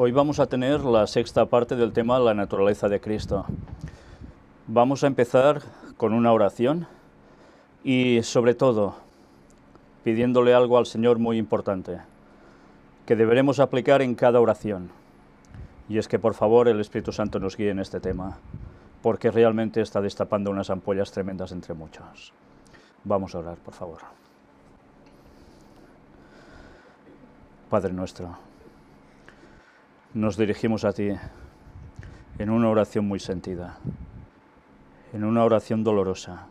Hoy vamos a tener la sexta parte del tema La naturaleza de Cristo. Vamos a empezar con una oración y sobre todo pidiéndole algo al Señor muy importante, que deberemos aplicar en cada oración. Y es que por favor el Espíritu Santo nos guíe en este tema, porque realmente está destapando unas ampollas tremendas entre muchos. Vamos a orar, por favor. Padre nuestro, nos dirigimos a ti en una oración muy sentida, en una oración dolorosa,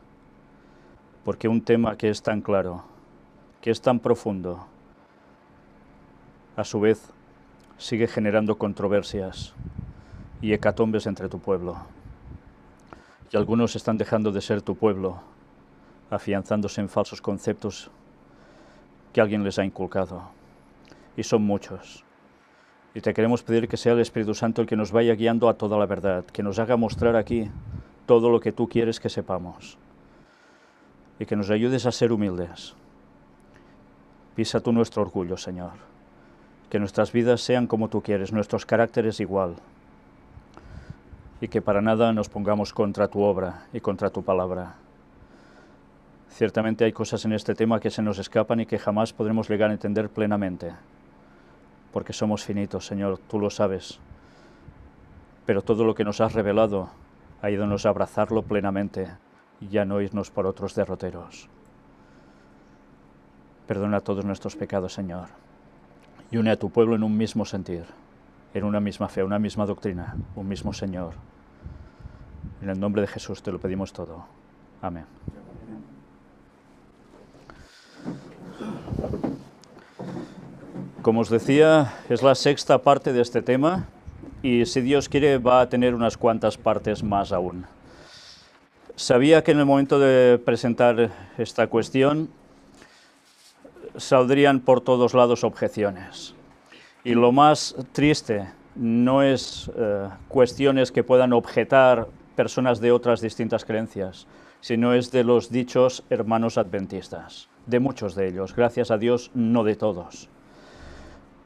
porque un tema que es tan claro, que es tan profundo, a su vez sigue generando controversias y hecatombes entre tu pueblo. Y algunos están dejando de ser tu pueblo, afianzándose en falsos conceptos que alguien les ha inculcado. Y son muchos. Y te queremos pedir que sea el Espíritu Santo el que nos vaya guiando a toda la verdad, que nos haga mostrar aquí todo lo que tú quieres que sepamos. Y que nos ayudes a ser humildes. Pisa tú nuestro orgullo, Señor. Que nuestras vidas sean como tú quieres, nuestros caracteres igual. Y que para nada nos pongamos contra tu obra y contra tu palabra. Ciertamente hay cosas en este tema que se nos escapan y que jamás podremos llegar a entender plenamente. Porque somos finitos, Señor, tú lo sabes. Pero todo lo que nos has revelado, ayúdanos a abrazarlo plenamente y ya no irnos por otros derroteros. Perdona todos nuestros pecados, Señor, y une a tu pueblo en un mismo sentir, en una misma fe, una misma doctrina, un mismo Señor. En el nombre de Jesús te lo pedimos todo. Amén. Como os decía, es la sexta parte de este tema y si Dios quiere va a tener unas cuantas partes más aún. Sabía que en el momento de presentar esta cuestión saldrían por todos lados objeciones. Y lo más triste no es cuestiones que puedan objetar personas de otras distintas creencias, sino es de los dichos hermanos adventistas, de muchos de ellos, gracias a Dios, no de todos.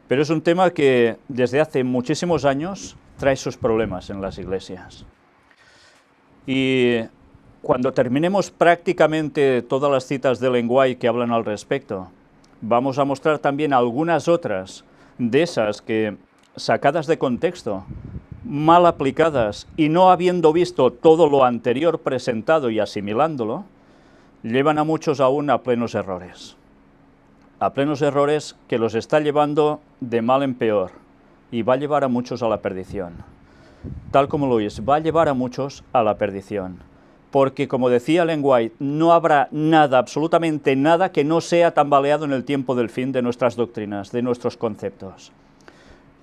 Pero es un tema que desde hace muchísimos años trae sus problemas en las iglesias. Y cuando terminemos prácticamente todas las citas de Ellen White que hablan al respecto, vamos a mostrar también algunas otras de esas que, sacadas de contexto, mal aplicadas y no habiendo visto todo lo anterior presentado y asimilándolo, llevan a muchos aún a plenos errores. A plenos errores que los está llevando de mal en peor y va a llevar a muchos a la perdición. Tal como lo es, va a llevar a muchos a la perdición. Porque, como decía Ellen White, no habrá nada, absolutamente nada, que no sea tambaleado en el tiempo del fin de nuestras doctrinas, de nuestros conceptos.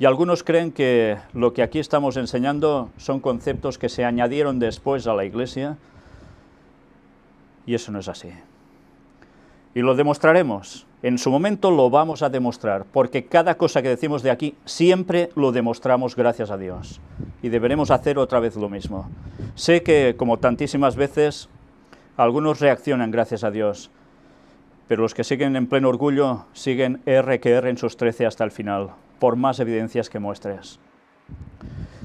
Y algunos creen que lo que aquí estamos enseñando son conceptos que se añadieron después a la Iglesia, y eso no es así. Y lo demostraremos. En su momento lo vamos a demostrar, porque cada cosa que decimos de aquí siempre lo demostramos gracias a Dios. Y deberemos hacer otra vez lo mismo. Sé que, como tantísimas veces, algunos reaccionan gracias a Dios, pero los que siguen en pleno orgullo siguen R que R en sus 13 hasta el final, por más evidencias que muestres.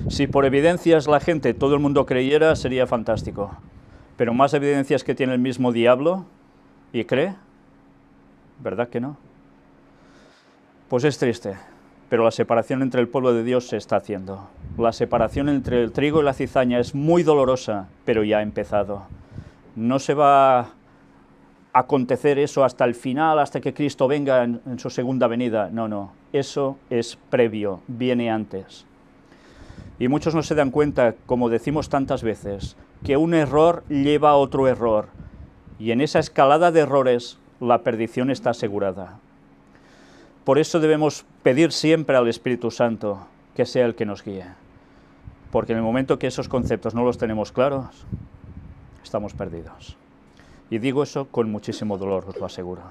Si por evidencias la gente, todo el mundo creyera, sería fantástico. Pero más evidencias que tiene el mismo diablo y cree, ¿verdad que no? Pues es triste, pero la separación entre el pueblo de Dios se está haciendo. La separación entre el trigo y la cizaña es muy dolorosa, pero ya ha empezado. No se va a acontecer eso hasta el final, hasta que Cristo venga en su segunda venida. No, no, eso es previo, viene antes. Y muchos no se dan cuenta, como decimos tantas veces, que un error lleva a otro error. Y en esa escalada de errores, la perdición está asegurada. Por eso debemos pedir siempre al Espíritu Santo que sea el que nos guíe. Porque en el momento que esos conceptos no los tenemos claros, estamos perdidos. Y digo eso con muchísimo dolor, os lo aseguro.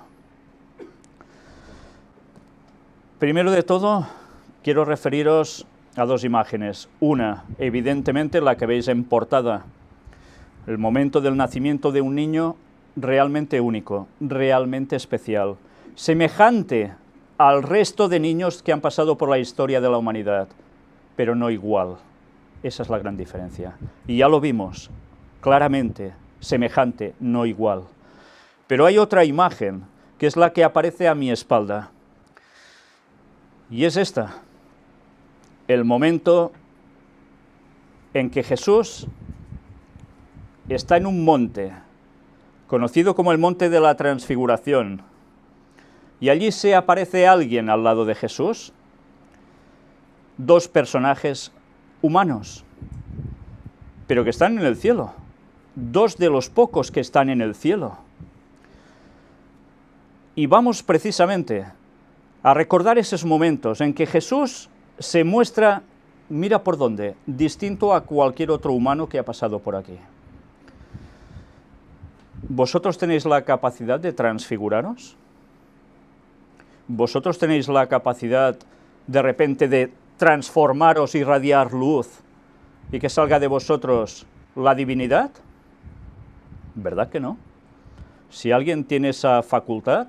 Primero de todo, quiero referiros a dos imágenes. Una, evidentemente, la que veis en portada. El momento del nacimiento de un niño realmente único, realmente especial, semejante al resto de niños que han pasado por la historia de la humanidad, pero no igual. Esa es la gran diferencia. Y ya lo vimos, claramente, semejante, no igual. Pero hay otra imagen, que es la que aparece a mi espalda. Y es esta, el momento en que Jesús está en un monte, conocido como el Monte de la Transfiguración, y allí se aparece alguien al lado de Jesús, dos personajes humanos, pero que están en el cielo, dos de los pocos que están en el cielo. Y vamos precisamente a recordar esos momentos en que Jesús se muestra, mira por dónde, distinto a cualquier otro humano que ha pasado por aquí. ¿Vosotros tenéis la capacidad de transfiguraros? ¿Vosotros tenéis la capacidad de repente de transformaros, irradiar luz y que salga de vosotros la divinidad? ¿Verdad que no? Si alguien tiene esa facultad,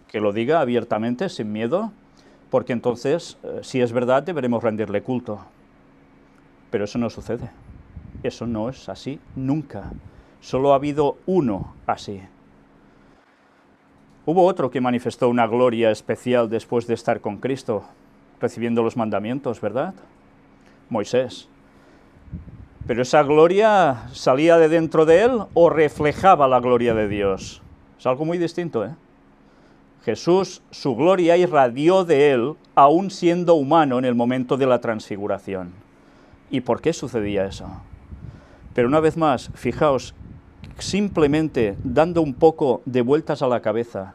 que lo diga abiertamente, sin miedo, porque entonces, si es verdad, deberemos rendirle culto. Pero eso no sucede. Eso no es así nunca. Solo ha habido uno así. Hubo otro que manifestó una gloria especial después de estar con Cristo, recibiendo los mandamientos, ¿verdad? Moisés. Pero esa gloria salía de dentro de él o reflejaba la gloria de Dios. Es algo muy distinto, ¿eh? Jesús, su gloria irradió de él, aún siendo humano en el momento de la transfiguración. ¿Y por qué sucedía eso? Pero una vez más, fijaos, simplemente dando un poco de vueltas a la cabeza,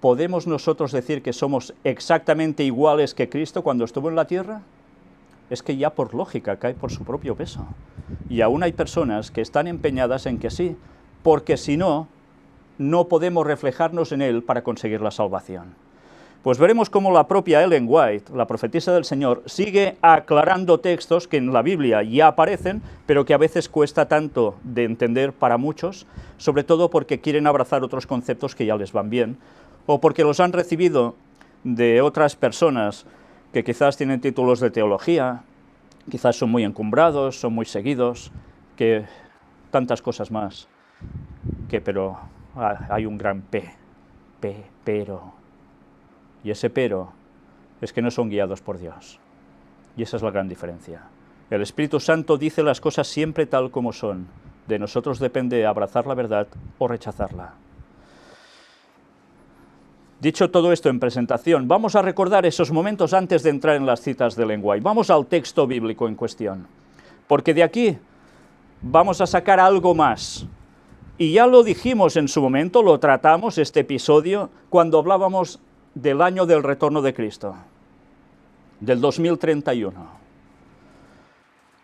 ¿podemos nosotros decir que somos exactamente iguales que Cristo cuando estuvo en la tierra? Es que ya por lógica cae por su propio peso. Y aún hay personas que están empeñadas en que sí, porque si no, no podemos reflejarnos en él para conseguir la salvación. Pues veremos cómo la propia Ellen White, la profetisa del Señor, sigue aclarando textos que en la Biblia ya aparecen, pero que a veces cuesta tanto de entender para muchos, sobre todo porque quieren abrazar otros conceptos que ya les van bien, o porque los han recibido de otras personas que quizás tienen títulos de teología, quizás son muy encumbrados, son muy seguidos, que tantas cosas más, pero hay un gran pero. Y ese pero es que no son guiados por Dios. Y esa es la gran diferencia. El Espíritu Santo dice las cosas siempre tal como son. De nosotros depende abrazar la verdad o rechazarla. Dicho todo esto en presentación, vamos a recordar esos momentos antes de entrar en las citas de Ellen White. Vamos al texto bíblico en cuestión, porque de aquí vamos a sacar algo más. Y ya lo dijimos en su momento, lo tratamos, este episodio, cuando hablábamos del año del retorno de Cristo, del 2031.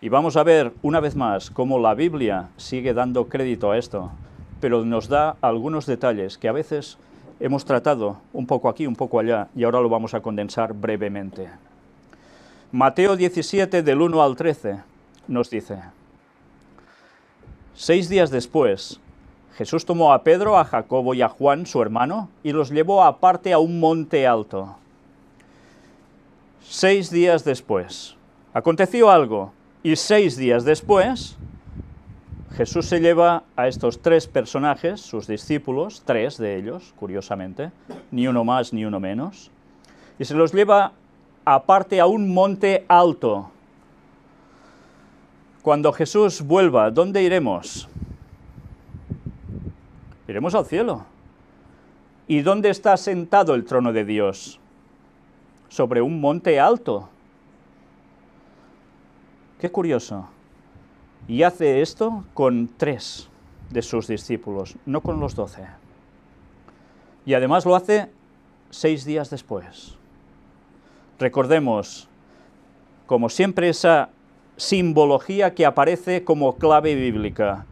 Y vamos a ver una vez más cómo la Biblia sigue dando crédito a esto, pero nos da algunos detalles que a veces hemos tratado un poco aquí, un poco allá, y ahora lo vamos a condensar brevemente. Mateo 17, del 1 al 13, nos dice: 6 días después, Jesús tomó a Pedro, a Jacobo y a Juan, su hermano, y los llevó aparte a un monte alto. 6 días después, aconteció algo, y 6 días después, Jesús se lleva a estos 3 personajes, sus discípulos, 3 de ellos, curiosamente, ni uno más ni uno menos, y se los lleva aparte a un monte alto. Cuando Jesús vuelva, ¿dónde iremos? Iremos al cielo. ¿Y dónde está sentado el trono de Dios? Sobre un monte alto. Qué curioso. Y hace esto con 3 de sus discípulos, no con los 12. Y además lo hace 6 días después. Recordemos, como siempre, esa simbología que aparece como clave bíblica.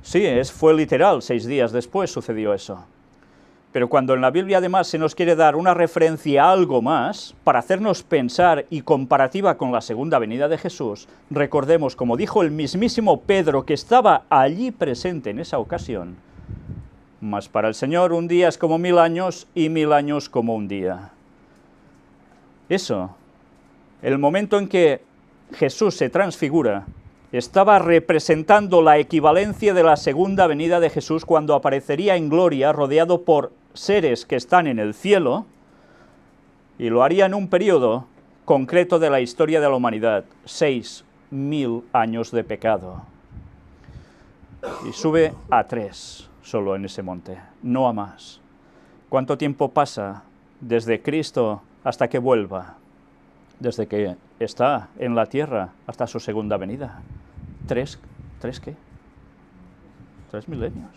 Sí, fue literal, 6 días después sucedió eso. Pero cuando en la Biblia además se nos quiere dar una referencia a algo más, para hacernos pensar y comparativa con la segunda venida de Jesús, recordemos, como dijo el mismísimo Pedro, que estaba allí presente en esa ocasión: mas para el Señor un día es como 1000 años y 1000 años como un día. Eso El momento en que Jesús se transfigura estaba representando la equivalencia de la segunda venida de Jesús, cuando aparecería en gloria rodeado por seres que están en el cielo, y lo haría en un periodo concreto de la historia de la humanidad, 6.000 años de pecado. Y sube a 3 solo en ese monte, no a más. ¿Cuánto tiempo pasa desde Cristo hasta que vuelva? Desde que está en la tierra hasta su segunda venida. ¿3 qué? 3 milenios,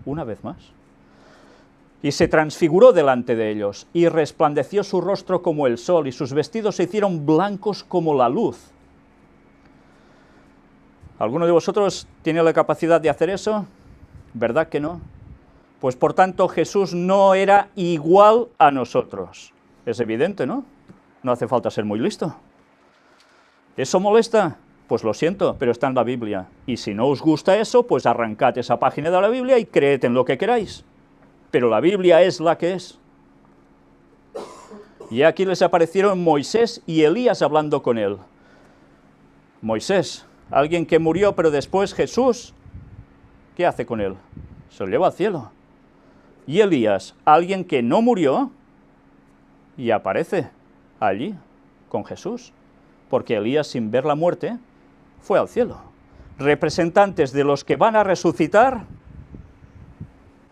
una vez más. Y se transfiguró delante de ellos, y resplandeció su rostro como el sol, y sus vestidos se hicieron blancos como la luz. ¿Alguno de vosotros tiene la capacidad de hacer eso? ¿Verdad que no? Pues por tanto Jesús no era igual a nosotros. Es evidente, ¿no? No hace falta ser muy listo. ¿Eso molesta? Pues lo siento, pero está en la Biblia. Y si no os gusta eso, pues arrancad esa página de la Biblia y creed en lo que queráis. Pero la Biblia es la que es. Y aquí les aparecieron Moisés y Elías hablando con él. Moisés, alguien que murió, pero después Jesús, ¿qué hace con él? Se lo lleva al cielo. Y Elías, alguien que no murió, y aparece allí con Jesús, porque Elías, sin ver la muerte, fue al cielo. Representantes de los que van a resucitar,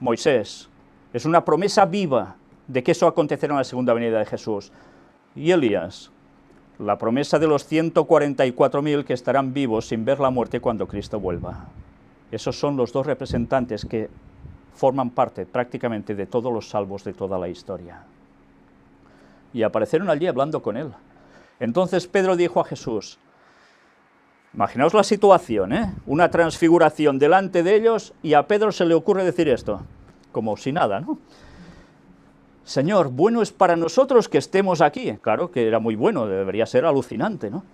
Moisés, es una promesa viva de que eso acontecerá en la segunda venida de Jesús. Y Elías, la promesa de los 144.000 que estarán vivos sin ver la muerte cuando Cristo vuelva. Esos son los dos representantes que forman parte prácticamente de todos los salvos de toda la historia. Y aparecieron allí hablando con él. Entonces Pedro dijo a Jesús, imaginaos la situación, una transfiguración delante de ellos, y a Pedro se le ocurre decir esto, como si nada, ¿no? Señor, bueno es para nosotros que estemos aquí. Claro que era muy bueno, debería ser alucinante, ¿no?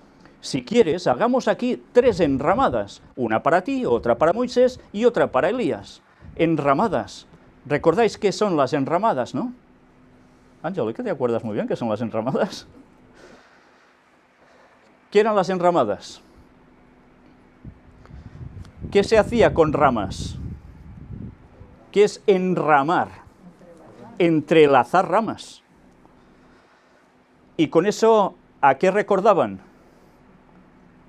Si quieres, hagamos aquí 3 enramadas, una para ti, otra para Moisés y otra para Elías. Enramadas. ¿Recordáis qué son las enramadas, no? Ángel, ¿qué te acuerdas muy bien qué son las enramadas? ¿Qué eran las enramadas? ¿Qué se hacía con ramas? ¿Qué es enramar? Entrelazar ramas. Y con eso, ¿a qué recordaban?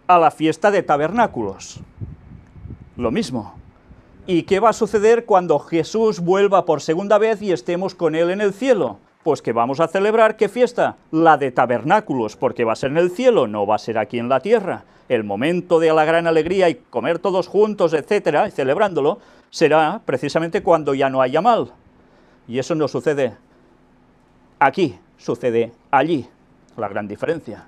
A la fiesta de tabernáculos. Lo mismo. ¿Y qué va a suceder cuando Jesús vuelva por segunda vez y estemos con él en el cielo? Pues que vamos a celebrar, ¿qué fiesta? La de tabernáculos, porque va a ser en el cielo, no va a ser aquí en la tierra. El momento de la gran alegría y comer todos juntos, etcétera, y celebrándolo, será precisamente cuando ya no haya mal. Y eso no sucede aquí, sucede allí, la gran diferencia.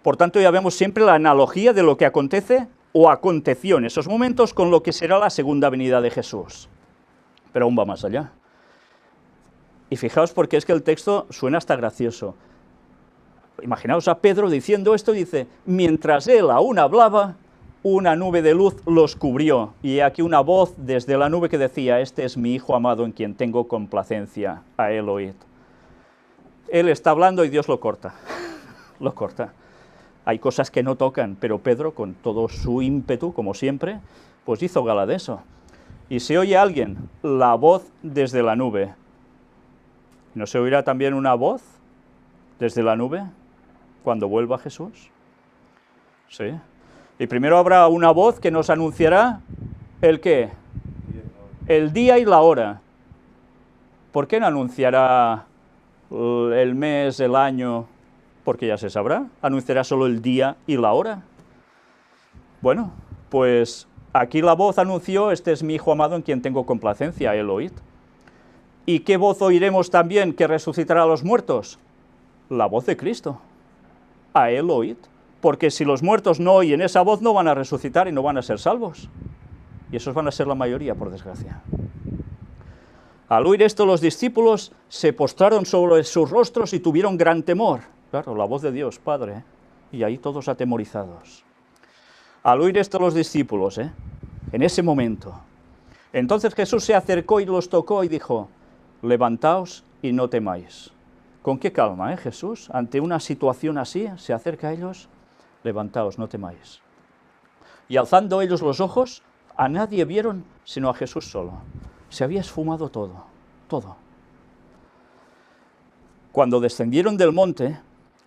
Por tanto, ya vemos siempre la analogía de lo que acontece o aconteció en esos momentos con lo que será la segunda venida de Jesús. Pero aún va más allá. Y fijaos porque es que el texto suena hasta gracioso. Imaginaos a Pedro diciendo esto, y dice, mientras él aún hablaba, una nube de luz los cubrió, y aquí una voz desde la nube que decía, este es mi Hijo amado en quien tengo complacencia, a él oíd. Él está hablando y Dios lo corta, lo corta. Hay cosas que no tocan, pero Pedro, con todo su ímpetu, como siempre, pues hizo gala de eso. Y se oye a alguien, la voz desde la nube. ¿No se oirá también una voz desde la nube cuando vuelva Jesús? Sí. Y primero habrá una voz que nos anunciará ¿el qué? El día y la hora. ¿Por qué no anunciará el mes, el año? Porque ya se sabrá. ¿Anunciará solo el día y la hora? Bueno, pues aquí la voz anunció, este es mi Hijo amado en quien tengo complacencia, él oíd. ¿Y qué voz oiremos también que resucitará a los muertos? La voz de Cristo. A él oíd. Porque si los muertos no oyen esa voz, no van a resucitar y no van a ser salvos. Y esos van a ser la mayoría, por desgracia. Al oír esto, los discípulos se postraron sobre sus rostros y tuvieron gran temor. Claro, la voz de Dios, Padre, y ahí todos atemorizados. Al oír esto los discípulos, en ese momento, entonces Jesús se acercó y los tocó y dijo, levantaos y no temáis. ¿Con qué calma, Jesús? Ante una situación así, se acerca a ellos, levantaos, no temáis. Y alzando ellos los ojos, a nadie vieron sino a Jesús solo. Se había esfumado todo, todo. Cuando descendieron del monte,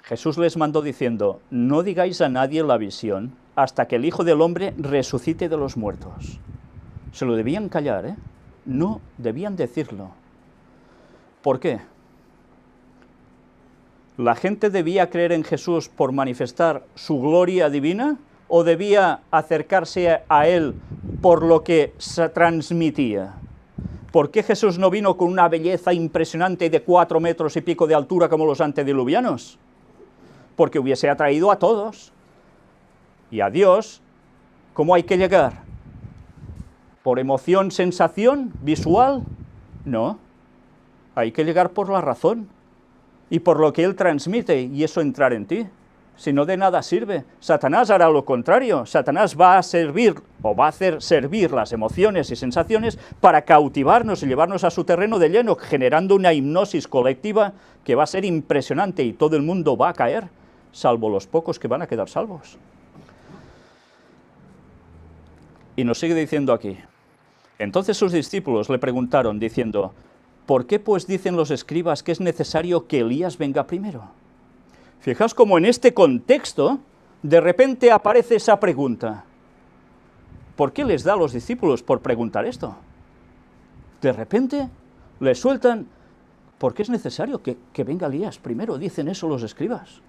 Jesús les mandó diciendo, no digáis a nadie la visión hasta que el Hijo del Hombre resucite de los muertos. Se lo debían callar, ¿eh? No debían decirlo. ¿Por qué? ¿La gente debía creer en Jesús por manifestar su gloria divina o debía acercarse a Él por lo que se transmitía? ¿Por qué Jesús no vino con una belleza impresionante de 4 metros y pico de altura como los antediluvianos? Porque hubiese atraído a todos. Y a Dios, ¿cómo hay que llegar? ¿Por emoción, sensación, visual? No. Hay que llegar por la razón y por lo que Él transmite, y eso entrar en ti. Si no, de nada sirve. Satanás hará lo contrario. Satanás va a servir, o va a hacer servir las emociones y sensaciones para cautivarnos y llevarnos a su terreno de lleno, generando una hipnosis colectiva que va a ser impresionante y todo el mundo va a caer, salvo los pocos que van a quedar salvos. Y nos sigue diciendo aquí. Entonces sus discípulos le preguntaron, diciendo, ¿por qué pues dicen los escribas que es necesario que Elías venga primero? Fijaos cómo en este contexto, de repente aparece esa pregunta. ¿Por qué les da a los discípulos por preguntar esto? De repente les sueltan, ¿por qué es necesario que venga Elías primero? Dicen eso los escribas.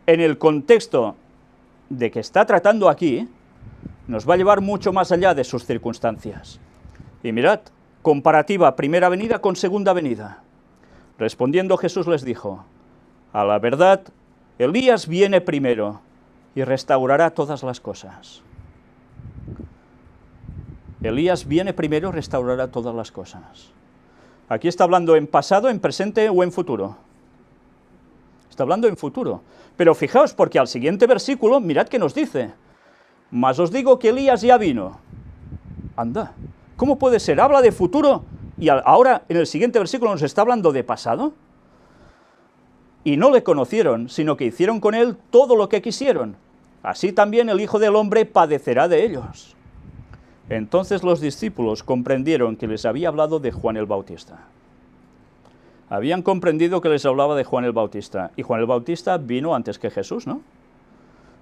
En el contexto de que está tratando aquí, nos va a llevar mucho más allá de sus circunstancias. Y mirad, comparativa primera venida con segunda venida. Respondiendo Jesús les dijo, a la verdad, Elías viene primero y restaurará todas las cosas. Elías viene primero y restaurará todas las cosas. Aquí está hablando en pasado, en presente o en futuro. Está hablando en futuro. Pero fijaos, porque al siguiente versículo, mirad qué nos dice. Mas os digo que Elías ya vino. Anda, ¿cómo puede ser? Habla de futuro y ahora en el siguiente versículo nos está hablando de pasado. Y no le conocieron, sino que hicieron con él todo lo que quisieron. Así también el Hijo del Hombre padecerá de ellos. Entonces los discípulos comprendieron que les había hablado de Juan el Bautista. Habían comprendido que les hablaba de Juan el Bautista. Y Juan el Bautista vino antes que Jesús, ¿no?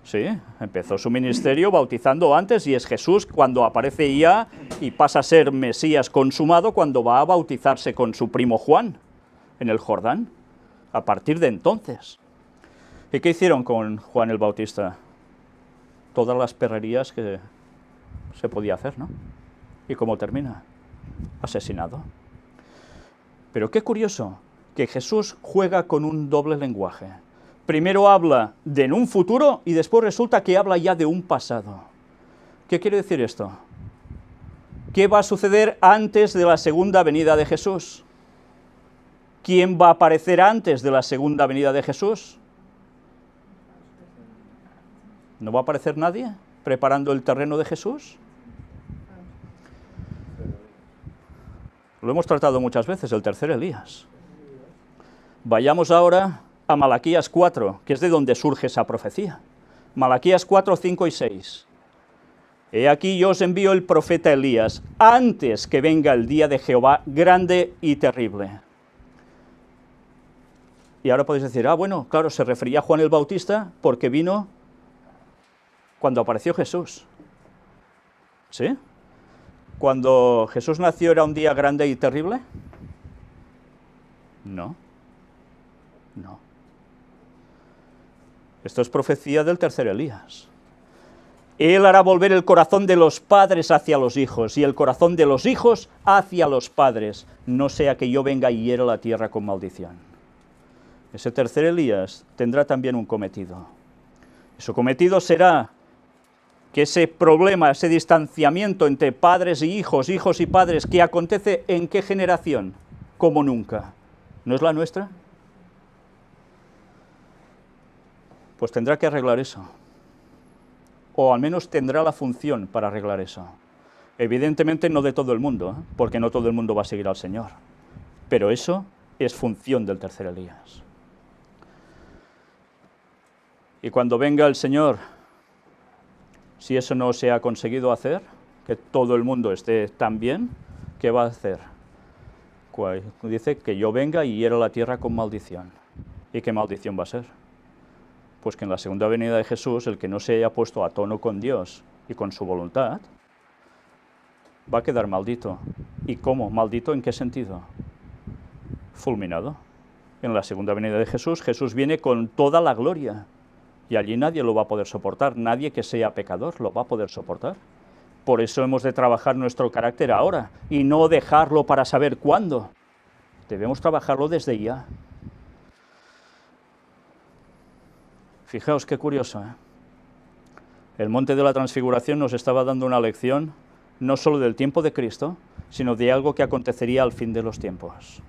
Sí, empezó su ministerio bautizando antes y es Jesús cuando aparece ya y pasa a ser Mesías consumado cuando va a bautizarse con su primo Juan en el Jordán, a partir de entonces. ¿Y qué hicieron con Juan el Bautista? Todas las perrerías que se podía hacer, ¿no? ¿Y cómo termina? Asesinado. Pero qué curioso que Jesús juega con un doble lenguaje. Primero habla de en un futuro y después resulta que habla ya de un pasado. ¿Qué quiere decir esto? ¿Qué va a suceder antes de la segunda venida de Jesús? ¿Quién va a aparecer antes de la segunda venida de Jesús? ¿No va a aparecer nadie preparando el terreno de Jesús? Lo hemos tratado muchas veces, el tercer Elías. Vayamos ahora a Malaquías 4, que es de donde surge esa profecía. Malaquías 4, 5 y 6. He aquí yo os envío el profeta Elías, antes que venga el día de Jehová grande y terrible. Y ahora podéis decir, bueno, claro, se refería a Juan el Bautista porque vino cuando apareció Jesús. ¿Sí? ¿Cuando Jesús nació era un día grande y terrible? No. No. Esto es profecía del tercer Elías. Él hará volver el corazón de los padres hacia los hijos y el corazón de los hijos hacia los padres, no sea que yo venga y hiera la tierra con maldición. Ese tercer Elías tendrá también un cometido. Su cometido será que ese problema, ese distanciamiento entre padres y hijos y padres, que acontece en qué generación, como nunca, ¿no es la nuestra? Pues tendrá que arreglar eso. O al menos tendrá la función para arreglar eso. Evidentemente no de todo el mundo, porque no todo el mundo va a seguir al Señor. Pero eso es función del tercer Elías. Y cuando venga el Señor, si eso no se ha conseguido hacer, que todo el mundo esté tan bien, ¿qué va a hacer? Dice que yo venga y hiera la tierra con maldición. ¿Y qué maldición va a ser? Pues que en la segunda venida de Jesús, el que no se haya puesto a tono con Dios y con su voluntad, va a quedar maldito. ¿Y cómo? ¿Maldito en qué sentido? Fulminado. En la segunda venida de Jesús, Jesús viene con toda la gloria. Y allí nadie lo va a poder soportar, nadie que sea pecador lo va a poder soportar. Por eso hemos de trabajar nuestro carácter ahora, y no dejarlo para saber cuándo. Debemos trabajarlo desde ya. Fijaos qué curioso, ¿eh? El monte de la transfiguración nos estaba dando una lección, no solo del tiempo de Cristo, sino de algo que acontecería al fin de los tiempos.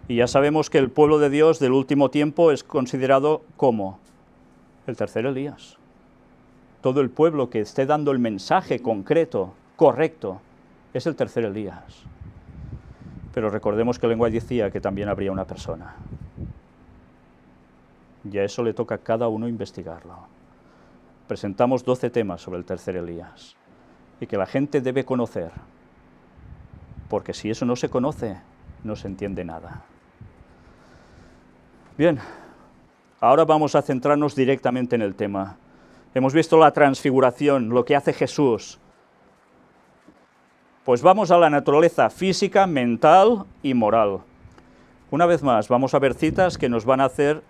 Y ya sabemos que el pueblo de Dios del último tiempo es considerado como el tercer Elías. Todo el pueblo que esté dando el mensaje concreto, correcto, es el tercer Elías. Pero recordemos que el lenguaje decía que también habría una persona. Y a eso le toca a cada uno investigarlo. Presentamos 12 temas sobre el tercer Elías, y que la gente debe conocer, porque si eso no se conoce, no se entiende nada. Bien, ahora vamos a centrarnos directamente en el tema. Hemos visto la transfiguración, lo que hace Jesús. Pues vamos a la naturaleza física, mental y moral. Una vez más, vamos a ver citas que nos van a hacer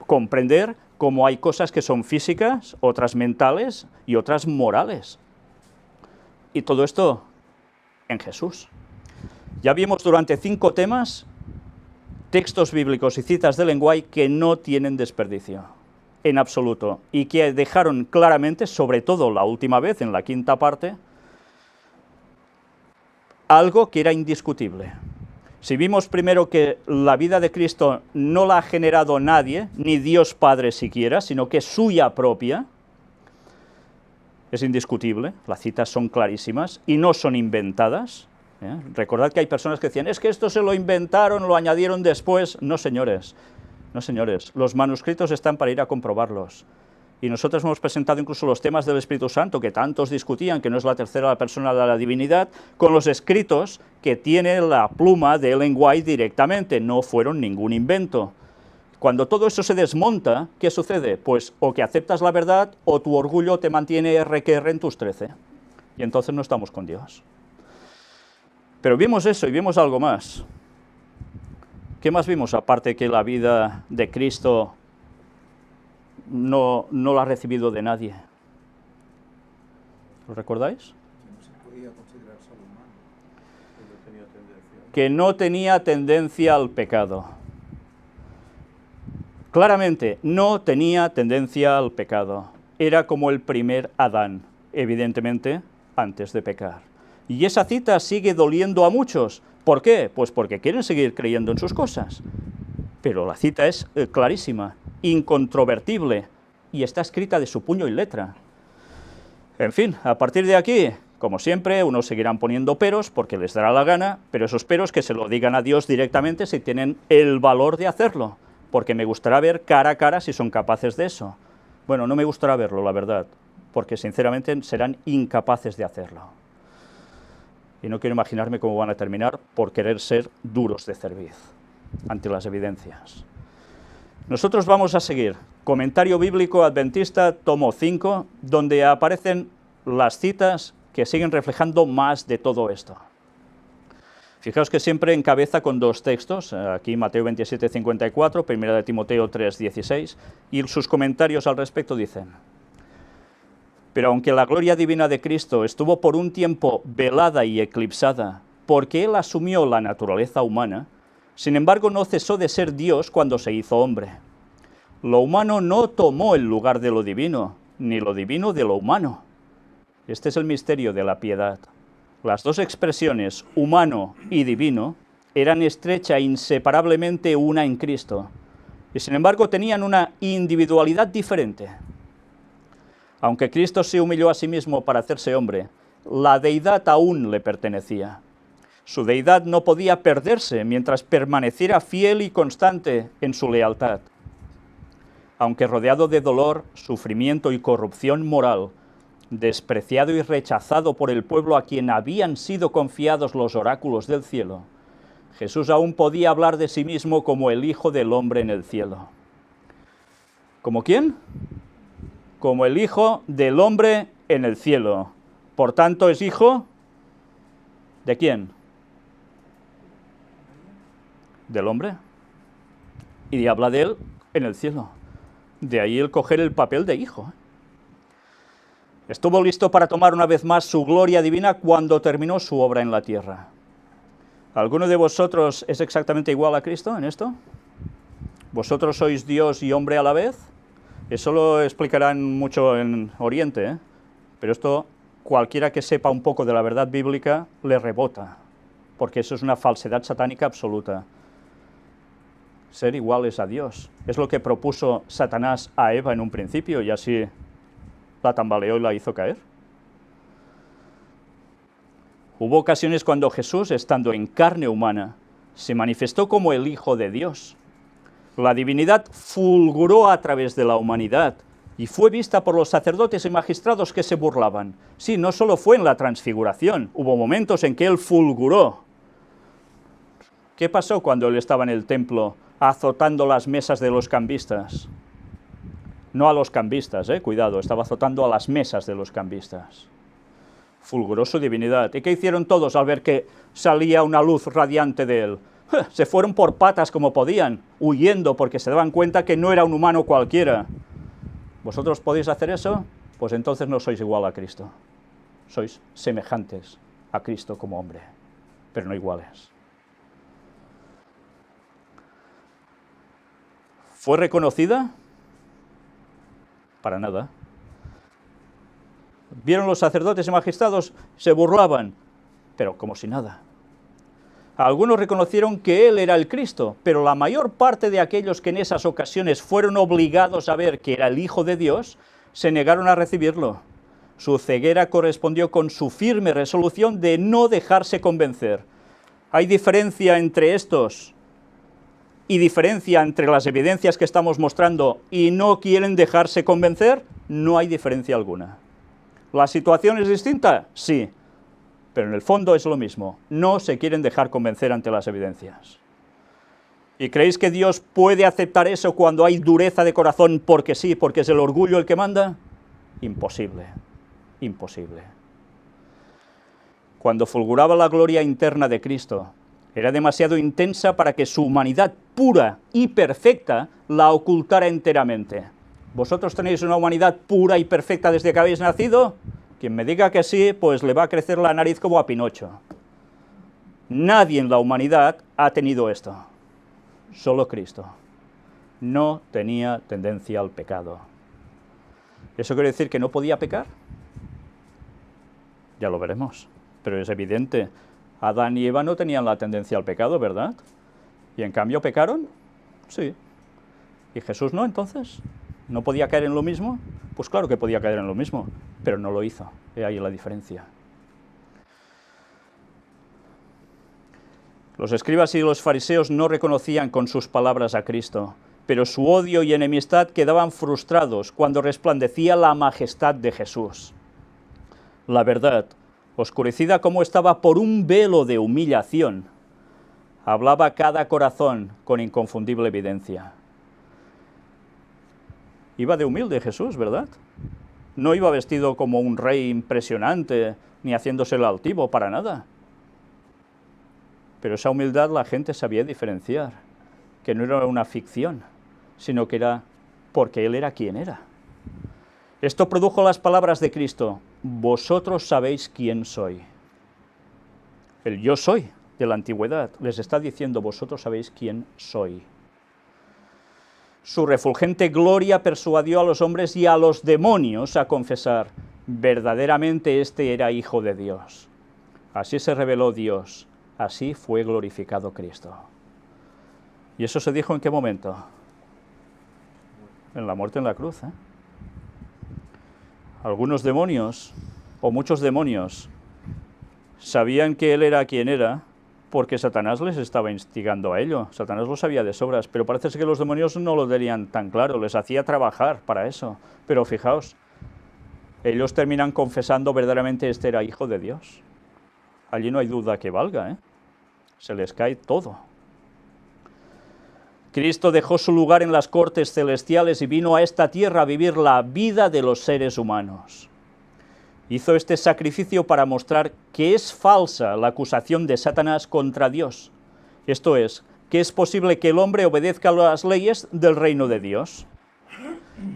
comprender cómo hay cosas que son físicas, otras mentales y otras morales. Y todo esto en Jesús. Ya vimos durante 5 temas textos bíblicos y citas de lenguaje que no tienen desperdicio, en absoluto, y que dejaron claramente, sobre todo la última vez, en la 5ª parte, algo que era indiscutible. Si vimos primero que la vida de Cristo no la ha generado nadie, ni Dios Padre siquiera, sino que es suya propia, es indiscutible, las citas son clarísimas y no son inventadas. Recordad que hay personas que decían, es que esto se lo inventaron, lo añadieron después. No, señores, no, señores, los manuscritos están para ir a comprobarlos. Y nosotros hemos presentado incluso los temas del Espíritu Santo, que tantos discutían, que no es la tercera persona de la divinidad, con los escritos que tiene la pluma de Ellen White directamente, no fueron ningún invento. Cuando todo eso se desmonta, ¿qué sucede? Pues o que aceptas la verdad, o tu orgullo te mantiene RQR en tus 13. Y entonces no estamos con Dios. Pero vimos eso y vimos algo más. ¿Qué más vimos aparte que la vida de Cristo no la ha recibido de nadie? ¿Lo recordáis? No se podía considerar solo humano. Que no tenía tendencia al pecado. Claramente, no tenía tendencia al pecado. Era como el primer Adán, evidentemente, antes de pecar. Y esa cita sigue doliendo a muchos. ¿Por qué? Pues porque quieren seguir creyendo en sus cosas. Pero la cita es clarísima, incontrovertible, y está escrita de su puño y letra. En fin, a partir de aquí, como siempre, unos seguirán poniendo peros porque les dará la gana, pero esos peros que se lo digan a Dios directamente si tienen el valor de hacerlo, porque me gustará ver cara a cara si son capaces de eso. Bueno, no me gustará verlo, la verdad, porque sinceramente serán incapaces de hacerlo. Y no quiero imaginarme cómo van a terminar por querer ser duros de cerviz ante las evidencias. Nosotros vamos a seguir. Comentario Bíblico Adventista, tomo 5, donde aparecen las citas que siguen reflejando más de todo esto. Fijaos que siempre encabeza con 2 textos, aquí Mateo 27, 54, 1 de Timoteo 3, 16, y sus comentarios al respecto dicen: pero aunque la gloria divina de Cristo estuvo por un tiempo velada y eclipsada, porque Él asumió la naturaleza humana, sin embargo no cesó de ser Dios cuando se hizo hombre. Lo humano no tomó el lugar de lo divino, ni lo divino de lo humano. Este es el misterio de la piedad. Las 2 expresiones, humano y divino, eran estrecha e inseparablemente una en Cristo, y sin embargo tenían una individualidad diferente. Aunque Cristo se humilló a sí mismo para hacerse hombre, la deidad aún le pertenecía. Su deidad no podía perderse mientras permaneciera fiel y constante en su lealtad. Aunque rodeado de dolor, sufrimiento y corrupción moral, despreciado y rechazado por el pueblo a quien habían sido confiados los oráculos del cielo, Jesús aún podía hablar de sí mismo como el Hijo del Hombre en el cielo. ¿Como quién? Como el Hijo del Hombre en el cielo. Por tanto, ¿es hijo de quién? Del hombre. Y habla de él en el cielo. De ahí el coger el papel de hijo. Estuvo listo para tomar una vez más su gloria divina cuando terminó su obra en la tierra. ¿Alguno de vosotros es exactamente igual a Cristo en esto? ¿Vosotros sois Dios y hombre a la vez? Eso lo explicarán mucho en Oriente, ¿eh? Pero esto, cualquiera que sepa un poco de la verdad bíblica, le rebota, porque eso es una falsedad satánica absoluta. Ser iguales a Dios. Es lo que propuso Satanás a Eva en un principio, y así la tambaleó y la hizo caer. Hubo ocasiones cuando Jesús, estando en carne humana, se manifestó como el Hijo de Dios. La divinidad fulguró a través de la humanidad y fue vista por los sacerdotes y magistrados que se burlaban. Sí, no solo fue en la transfiguración, hubo momentos en que él fulguró. ¿Qué pasó cuando él estaba en el templo azotando las mesas de los cambistas? No a los cambistas, cuidado, estaba azotando a las mesas de los cambistas. Fulguró su divinidad. ¿Y qué hicieron todos al ver que salía una luz radiante de él? Se fueron por patas como podían, huyendo porque se daban cuenta que no era un humano cualquiera. ¿Vosotros podéis hacer eso? Pues entonces no sois igual a Cristo. Sois semejantes a Cristo como hombre, pero no iguales. ¿Fue reconocida? Para nada. Vieron los sacerdotes y magistrados, se burlaban, pero como si nada. Algunos reconocieron que él era el Cristo, pero la mayor parte de aquellos que en esas ocasiones fueron obligados a ver que era el Hijo de Dios, se negaron a recibirlo. Su ceguera correspondió con su firme resolución de no dejarse convencer. ¿Hay diferencia entre estos y diferencia entre las evidencias que estamos mostrando y no quieren dejarse convencer? No hay diferencia alguna. ¿La situación es distinta? Sí, pero en el fondo es lo mismo. No se quieren dejar convencer ante las evidencias. ¿Y creéis que Dios puede aceptar eso cuando hay dureza de corazón porque sí, porque es el orgullo el que manda? Imposible, imposible. Cuando fulguraba la gloria interna de Cristo, era demasiado intensa para que su humanidad pura y perfecta la ocultara enteramente. ¿Vosotros tenéis una humanidad pura y perfecta desde que habéis nacido? Quien me diga que sí, pues le va a crecer la nariz como a Pinocho. Nadie en la humanidad ha tenido esto. Solo Cristo. No tenía tendencia al pecado. ¿Eso quiere decir que no podía pecar? Ya lo veremos. Pero es evidente, Adán y Eva no tenían la tendencia al pecado, ¿verdad? ¿Y en cambio pecaron? Sí. ¿Y Jesús no, entonces? ¿No podía caer en lo mismo? Pues claro que podía caer en lo mismo, pero no lo hizo. He ahí la diferencia. Los escribas y los fariseos no reconocían con sus palabras a Cristo, pero su odio y enemistad quedaban frustrados cuando resplandecía la majestad de Jesús. La verdad, oscurecida como estaba por un velo de humillación, hablaba a cada corazón con inconfundible evidencia. Iba de humilde Jesús, ¿verdad? No iba vestido como un rey impresionante, ni haciéndose el altivo, para nada. Pero esa humildad la gente sabía diferenciar, que no era una ficción, sino que era porque Él era quien era. Esto produjo las palabras de Cristo: vosotros sabéis quién soy. El yo soy de la antigüedad les está diciendo: vosotros sabéis quién soy. Su refulgente gloria persuadió a los hombres y a los demonios a confesar: verdaderamente este era Hijo de Dios. Así se reveló Dios, así fue glorificado Cristo. ¿Y eso se dijo en qué momento? En la muerte en la cruz, Algunos demonios, o muchos demonios, sabían que Él era quien era, porque Satanás les estaba instigando a ello. Satanás lo sabía de sobras, pero parece ser que los demonios no lo tenían tan claro, les hacía trabajar para eso. Pero fijaos, ellos terminan confesando verdaderamente este era hijo de Dios. Allí no hay duda que valga, ¿eh? Se les cae todo. Cristo dejó su lugar en las cortes celestiales y vino a esta tierra a vivir la vida de los seres humanos. Hizo este sacrificio para mostrar que es falsa la acusación de Satanás contra Dios. Esto es, que es posible que el hombre obedezca a las leyes del reino de Dios.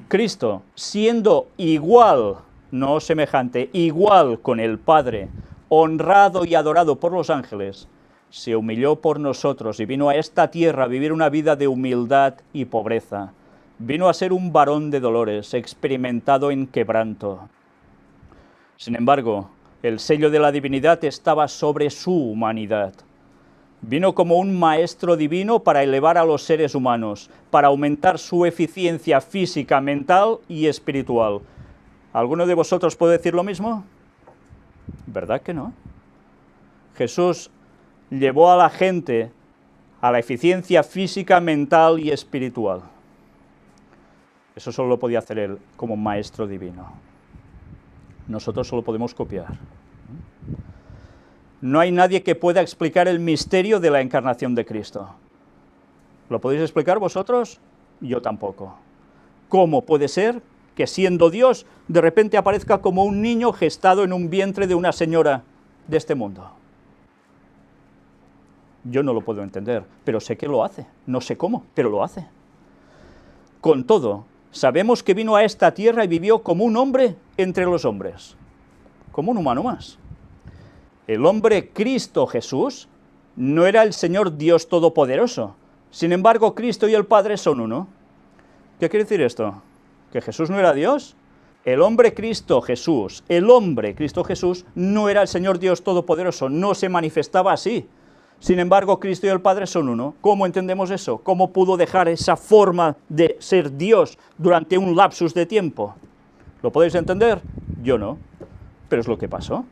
Cristo, siendo igual, no semejante, igual con el Padre, honrado y adorado por los ángeles, se humilló por nosotros y vino a esta tierra a vivir una vida de humildad y pobreza. Vino a ser un varón de dolores, experimentado en quebranto. Sin embargo, el sello de la divinidad estaba sobre su humanidad. Vino como un maestro divino para elevar a los seres humanos, para aumentar su eficiencia física, mental y espiritual. ¿Alguno de vosotros puede decir lo mismo? ¿Verdad que no? Jesús llevó a la gente a la eficiencia física, mental y espiritual. Eso solo lo podía hacer él como maestro divino. Nosotros solo podemos copiar. No hay nadie que pueda explicar el misterio de la encarnación de Cristo. ¿Lo podéis explicar vosotros? Yo tampoco. ¿Cómo puede ser que siendo Dios, de repente aparezca como un niño gestado en un vientre de una señora de este mundo? Yo no lo puedo entender, pero sé que lo hace. No sé cómo, pero lo hace. Con todo, sabemos que vino a esta tierra y vivió como un hombre entre los hombres, como un humano más. El hombre Cristo Jesús no era el Señor Dios Todopoderoso. Sin embargo, Cristo y el Padre son uno. ¿Qué quiere decir esto? ¿Que Jesús no era Dios? El hombre Cristo Jesús no era el Señor Dios Todopoderoso, no se manifestaba así. Sin embargo, Cristo y el Padre son uno. ¿Cómo entendemos eso? ¿Cómo pudo dejar esa forma de ser Dios durante un lapsus de tiempo? ¿Lo podéis entender? Yo no, pero es lo que pasó.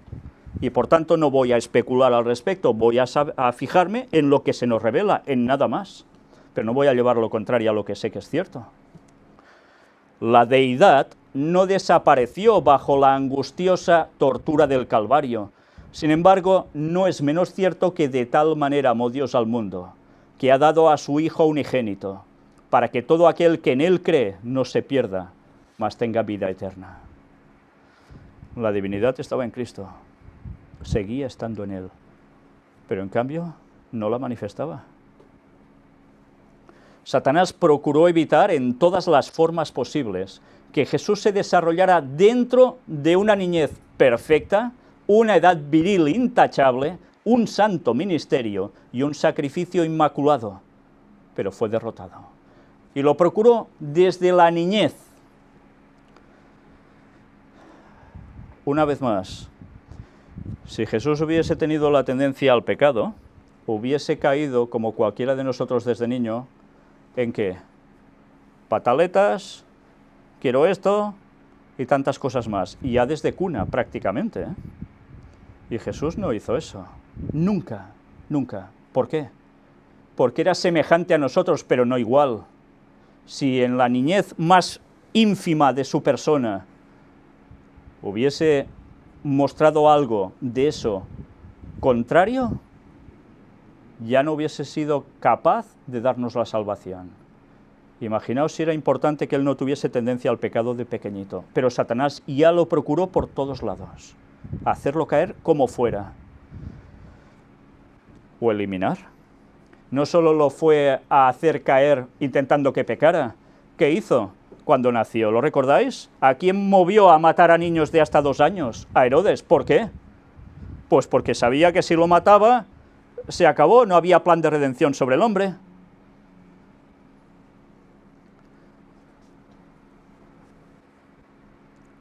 Y por tanto no voy a especular al respecto, voy a fijarme en lo que se nos revela, en nada más. Pero no voy a llevar lo contrario a lo que sé que es cierto. La deidad no desapareció bajo la angustiosa tortura del Calvario. Sin embargo, no es menos cierto que de tal manera amó Dios al mundo, que ha dado a su Hijo unigénito, para que todo aquel que en Él cree no se pierda, mas tenga vida eterna. La divinidad estaba en Cristo, seguía estando en Él, pero en cambio no la manifestaba. Satanás procuró evitar en todas las formas posibles que Jesús se desarrollara dentro de una niñez perfecta, una edad viril intachable, un santo ministerio y un sacrificio inmaculado, pero fue derrotado. Y lo procuró desde la niñez. Una vez más, si Jesús hubiese tenido la tendencia al pecado, hubiese caído, como cualquiera de nosotros desde niño, ¿en qué? Pataletas, quiero esto y tantas cosas más. Y ya desde cuna, prácticamente, ¿eh? Y Jesús no hizo eso. Nunca, nunca. ¿Por qué? Porque era semejante a nosotros, pero no igual. Si en la niñez más ínfima de su persona hubiese mostrado algo de eso contrario, ya no hubiese sido capaz de darnos la salvación. Imaginaos si era importante que él no tuviese tendencia al pecado de pequeñito, pero Satanás ya lo procuró por todos lados, hacerlo caer como fuera, o eliminar. No solo lo fue a hacer caer intentando que pecara, ¿qué hizo cuando nació? ¿Lo recordáis? ¿A quién movió a matar a niños de hasta 2 años? A Herodes. ¿Por qué? Pues porque sabía que si lo mataba, se acabó, no había plan de redención sobre el hombre.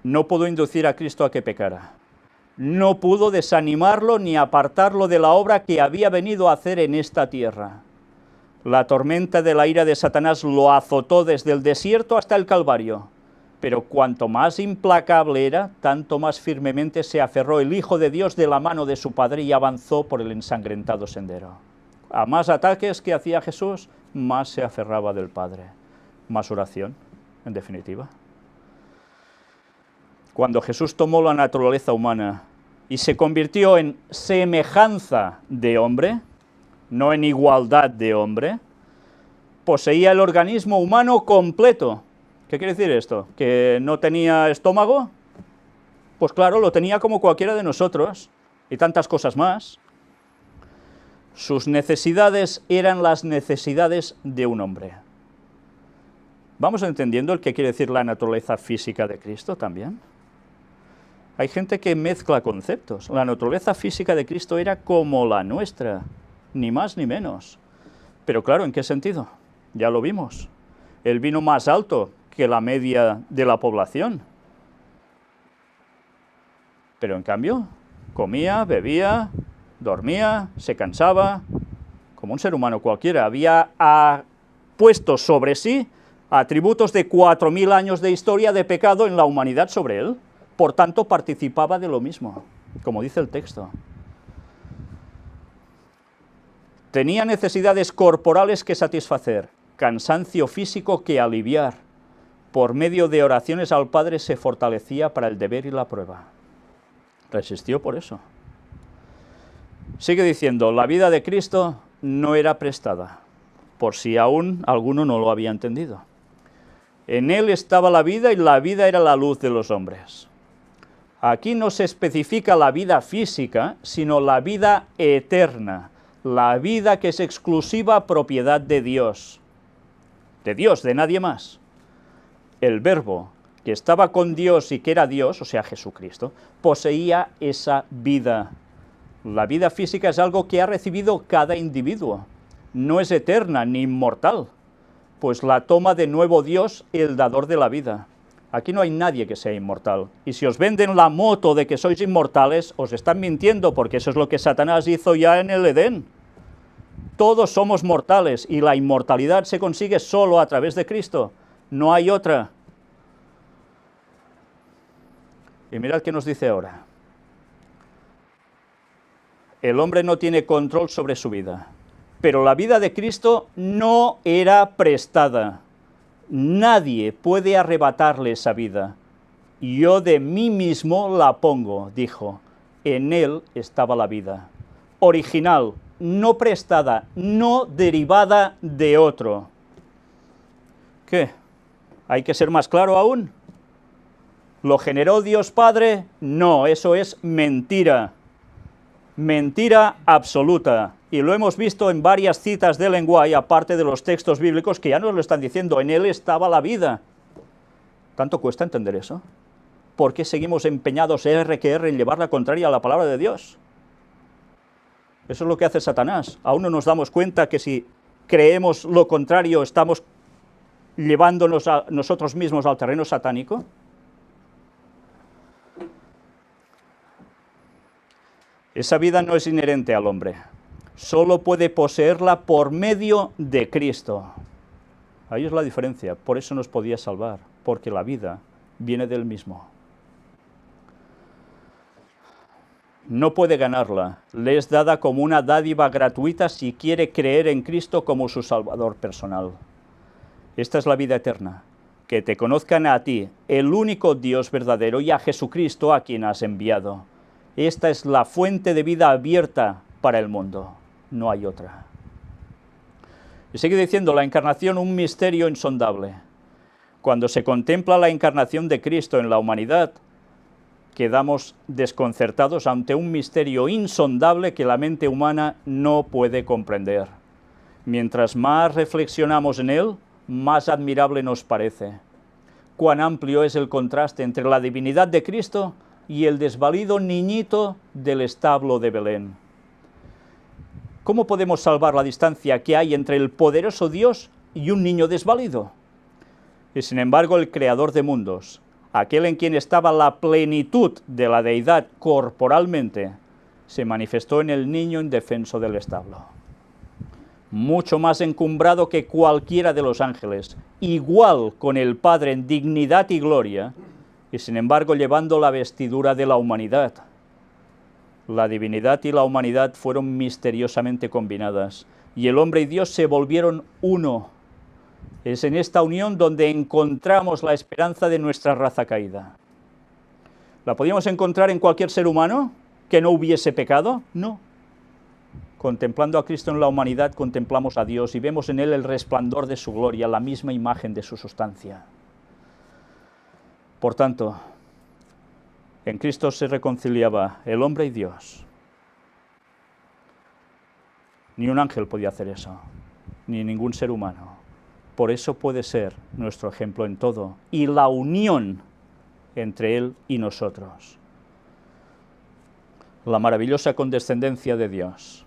No pudo inducir a Cristo a que pecara. No pudo desanimarlo ni apartarlo de la obra que había venido a hacer en esta tierra. La tormenta de la ira de Satanás lo azotó desde el desierto hasta el Calvario, Pero cuanto más implacable era, tanto más firmemente se aferró el Hijo de Dios de la mano de su Padre y avanzó por el ensangrentado sendero. A más ataques que hacía Jesús, más se aferraba del Padre. Más oración, en definitiva. Cuando Jesús tomó la naturaleza humana y se convirtió en semejanza de hombre, no en igualdad de hombre, poseía el organismo humano completo. ¿Qué quiere decir esto? ¿Que no tenía estómago? Pues claro, lo tenía como cualquiera de nosotros, y tantas cosas más. Sus necesidades eran las necesidades de un hombre. ¿Vamos entendiendo el que quiere decir la naturaleza física de Cristo también? Hay gente que mezcla conceptos. La naturaleza física de Cristo era como la nuestra, ni más ni menos. Pero claro, ¿en qué sentido? Ya lo vimos. Él vino más alto que la media de la población. Pero en cambio, comía, bebía, dormía, se cansaba, como un ser humano cualquiera. Había puesto sobre sí atributos de 4000 años de historia de pecado en la humanidad sobre él. Por tanto, participaba de lo mismo, como dice el texto. Tenía necesidades corporales que satisfacer, cansancio físico que aliviar. Por medio de oraciones al Padre se fortalecía para el deber y la prueba. Resistió por eso. Sigue diciendo, la vida de Cristo no era prestada, por si aún alguno no lo había entendido. En él estaba la vida y la vida era la luz de los hombres. Aquí no se especifica la vida física, sino la vida eterna, la vida que es exclusiva propiedad de Dios, de nadie más. El Verbo, que estaba con Dios y que era Dios, o sea, Jesucristo, poseía esa vida. La vida física es algo que ha recibido cada individuo, no es eterna ni inmortal, pues la toma de nuevo Dios, el dador de la vida. Aquí no hay nadie que sea inmortal. Y si os venden la moto de que sois inmortales, os están mintiendo, porque eso es lo que Satanás hizo ya en el Edén. Todos somos mortales, y la inmortalidad se consigue solo a través de Cristo. No hay otra. Y mirad qué nos dice ahora. El hombre no tiene control sobre su vida, pero la vida de Cristo no era prestada. Nadie puede arrebatarle esa vida. Yo de mí mismo la pongo, dijo. En él estaba la vida. Original, no prestada, no derivada de otro. ¿Qué? ¿Hay que ser más claro aún? ¿Lo generó Dios Padre? No, eso es mentira. Mentira absoluta. Y lo hemos visto en varias citas de lenguaje, aparte de los textos bíblicos, que ya nos lo están diciendo, en él estaba la vida. ¿Tanto cuesta entender eso? ¿Por qué seguimos empeñados R que R en llevar la contraria a la palabra de Dios? Eso es lo que hace Satanás. Aún no nos damos cuenta que si creemos lo contrario, estamos llevándonos a nosotros mismos al terreno satánico. Esa vida no es inherente al hombre. Solo puede poseerla por medio de Cristo. Ahí es la diferencia. Por eso nos podía salvar, porque la vida viene del mismo. No puede ganarla. Le es dada como una dádiva gratuita si quiere creer en Cristo como su Salvador personal. Esta es la vida eterna, que te conozcan a ti, el único Dios verdadero, y a Jesucristo a quien has enviado. Esta es la fuente de vida abierta para el mundo. No hay otra. Y sigue diciendo, la encarnación, un misterio insondable. Cuando se contempla la encarnación de Cristo en la humanidad, quedamos desconcertados ante un misterio insondable que la mente humana no puede comprender. Mientras más reflexionamos en él, más admirable nos parece. Cuán amplio es el contraste entre la divinidad de Cristo y el desvalido niñito del establo de Belén. ¿Cómo podemos salvar la distancia que hay entre el poderoso Dios y un niño desvalido? Y sin embargo, el creador de mundos, aquel en quien estaba la plenitud de la deidad corporalmente, se manifestó en el niño indefenso del establo. mucho más encumbrado que cualquiera de los ángeles, igual con el Padre en dignidad y gloria, y sin embargo llevando la vestidura de la humanidad. La divinidad y la humanidad fueron misteriosamente combinadas, y el hombre y Dios se volvieron uno. Es en esta unión donde encontramos la esperanza de nuestra raza caída. ¿La podíamos encontrar en cualquier ser humano que no hubiese pecado? No. Contemplando a Cristo en la humanidad, contemplamos a Dios y vemos en Él el resplandor de su gloria, la misma imagen de su sustancia. Por tanto, en Cristo se reconciliaba el hombre y Dios. Ni un ángel podía hacer eso, ni ningún ser humano. Por eso puede ser nuestro ejemplo en todo, y la unión entre Él y nosotros. La maravillosa condescendencia de Dios.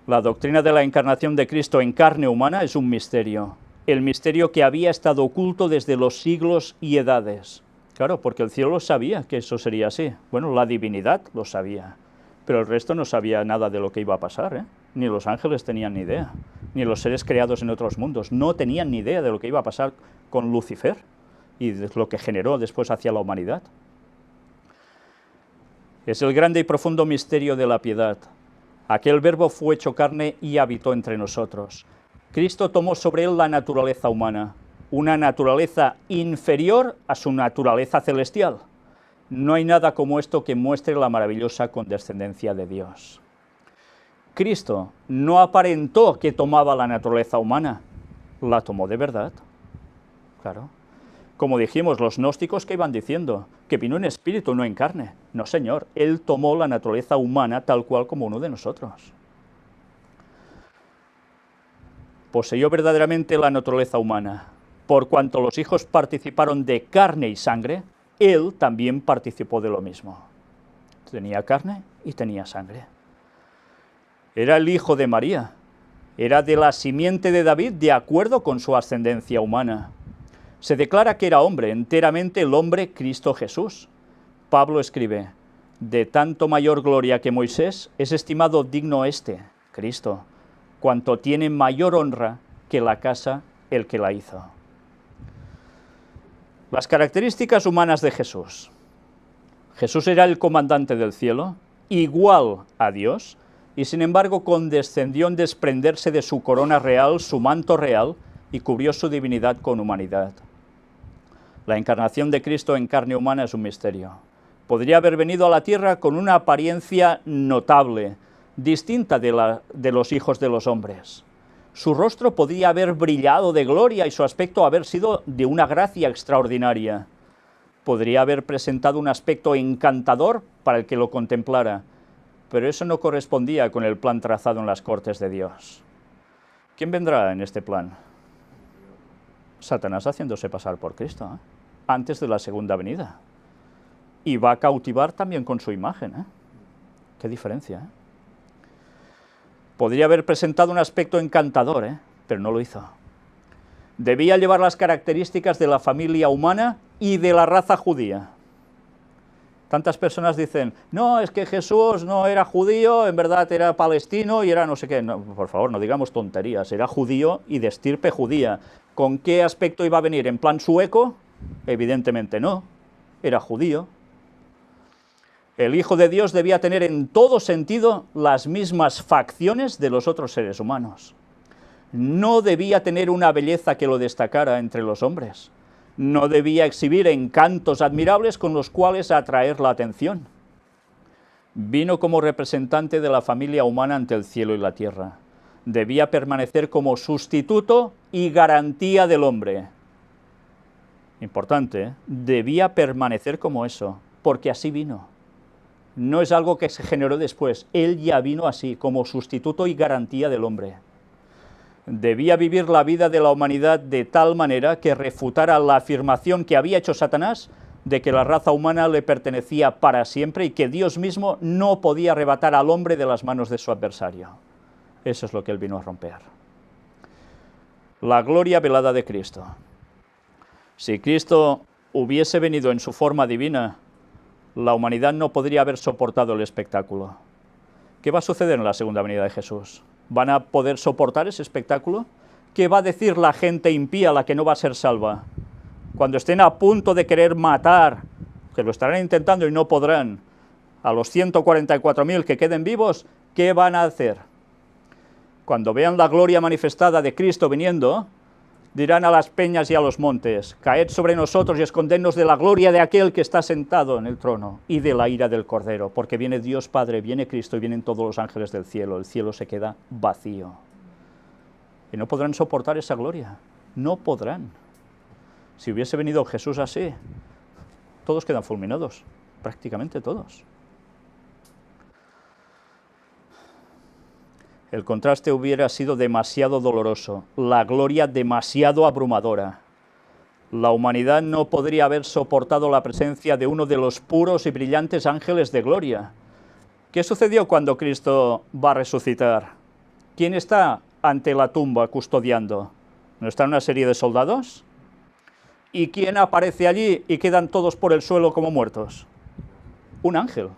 La doctrina de la encarnación de Cristo en carne humana es un misterio, el misterio que había estado oculto desde los siglos y edades. Claro, porque el cielo sabía que eso sería así. Bueno, la divinidad lo sabía, pero el resto no sabía nada de lo que iba a pasar, ¿eh? Ni los ángeles tenían ni idea, ni los seres creados en otros mundos, no tenían ni idea de lo que iba a pasar con Lucifer y de lo que generó después hacia la humanidad. Es el grande y profundo misterio de la piedad. Aquel verbo fue hecho carne y habitó entre nosotros. Cristo tomó sobre él la naturaleza humana, una naturaleza inferior a su naturaleza celestial. No hay nada como esto que muestre la maravillosa condescendencia de Dios. Cristo no aparentó que tomaba la naturaleza humana, la tomó de verdad. Claro. Como dijimos, los gnósticos que iban diciendo que vino en espíritu, no en carne. No, señor, Él tomó la naturaleza humana tal cual como uno de nosotros. Poseyó verdaderamente la naturaleza humana. Por cuanto los hijos participaron de carne y sangre, Él también participó de lo mismo. Tenía carne y tenía sangre. Era el hijo de María. Era de la simiente de David de acuerdo con su ascendencia humana. Se declara que era hombre, enteramente el hombre Cristo Jesús. Pablo escribe, de tanto mayor gloria que Moisés es estimado digno este, Cristo, cuanto tiene mayor honra que la casa el que la hizo. Las características humanas de Jesús. Jesús era el comandante del cielo, igual a Dios, y sin embargo condescendió en desprenderse de su corona real, su manto real, y cubrió su divinidad con humanidad. La encarnación de Cristo en carne humana es un misterio. Podría haber venido a la tierra con una apariencia notable, distinta de los hijos de los hombres. Su rostro podría haber brillado de gloria y su aspecto haber sido de una gracia extraordinaria. Podría haber presentado un aspecto encantador para el que lo contemplara, pero eso no correspondía con el plan trazado en las cortes de Dios. ¿Quién vendrá en este plan? Satanás haciéndose pasar por Cristo, antes de la segunda venida. Y va a cautivar también con su imagen. Qué diferencia. Podría haber presentado un aspecto encantador, pero no lo hizo. Debía llevar las características de la familia humana y de la raza judía. Tantas personas dicen, no, es que Jesús no era judío, en verdad era palestino y era no sé qué. No, por favor, no digamos tonterías, era judío y de estirpe judía. ¿Con qué aspecto iba a venir? ¿En plan sueco? Evidentemente no, era judío. El Hijo de Dios debía tener en todo sentido las mismas facciones de los otros seres humanos. No debía tener una belleza que lo destacara entre los hombres. No debía exhibir encantos admirables con los cuales atraer la atención. Vino como representante de la familia humana ante el cielo y la tierra. Debía permanecer como sustituto y garantía del hombre. Importante, debía permanecer como eso, porque así vino. No es algo que se generó después, Él ya vino así, como sustituto y garantía del hombre. Debía vivir la vida de la humanidad de tal manera que refutara la afirmación que había hecho Satanás de que la raza humana le pertenecía para siempre y que Dios mismo no podía arrebatar al hombre de las manos de su adversario. Eso es lo que Él vino a romper. La gloria velada de Cristo. Si Cristo hubiese venido en su forma divina, la humanidad no podría haber soportado el espectáculo. ¿Qué va a suceder en la segunda venida de Jesús? ¿Van a poder soportar ese espectáculo? ¿Qué va a decir la gente impía, la que no va a ser salva? Cuando estén a punto de querer matar, que lo estarán intentando y no podrán, a los 144.000 que queden vivos, ¿qué van a hacer? Cuando vean la gloria manifestada de Cristo viniendo, dirán a las peñas y a los montes, caed sobre nosotros y escondednos de la gloria de aquel que está sentado en el trono y de la ira del Cordero, porque viene Dios Padre, viene Cristo y vienen todos los ángeles del cielo, el cielo se queda vacío. Y no podrán soportar esa gloria, no podrán. Si hubiese venido Jesús así, todos quedan fulminados, prácticamente todos. El contraste hubiera sido demasiado doloroso, la gloria demasiado abrumadora. La humanidad no podría haber soportado la presencia de uno de los puros y brillantes ángeles de gloria. ¿Qué sucedió cuando Cristo va a resucitar? ¿Quién está ante la tumba custodiando? ¿No están una serie de soldados? ¿Y quién aparece allí y quedan todos por el suelo como muertos? Un ángel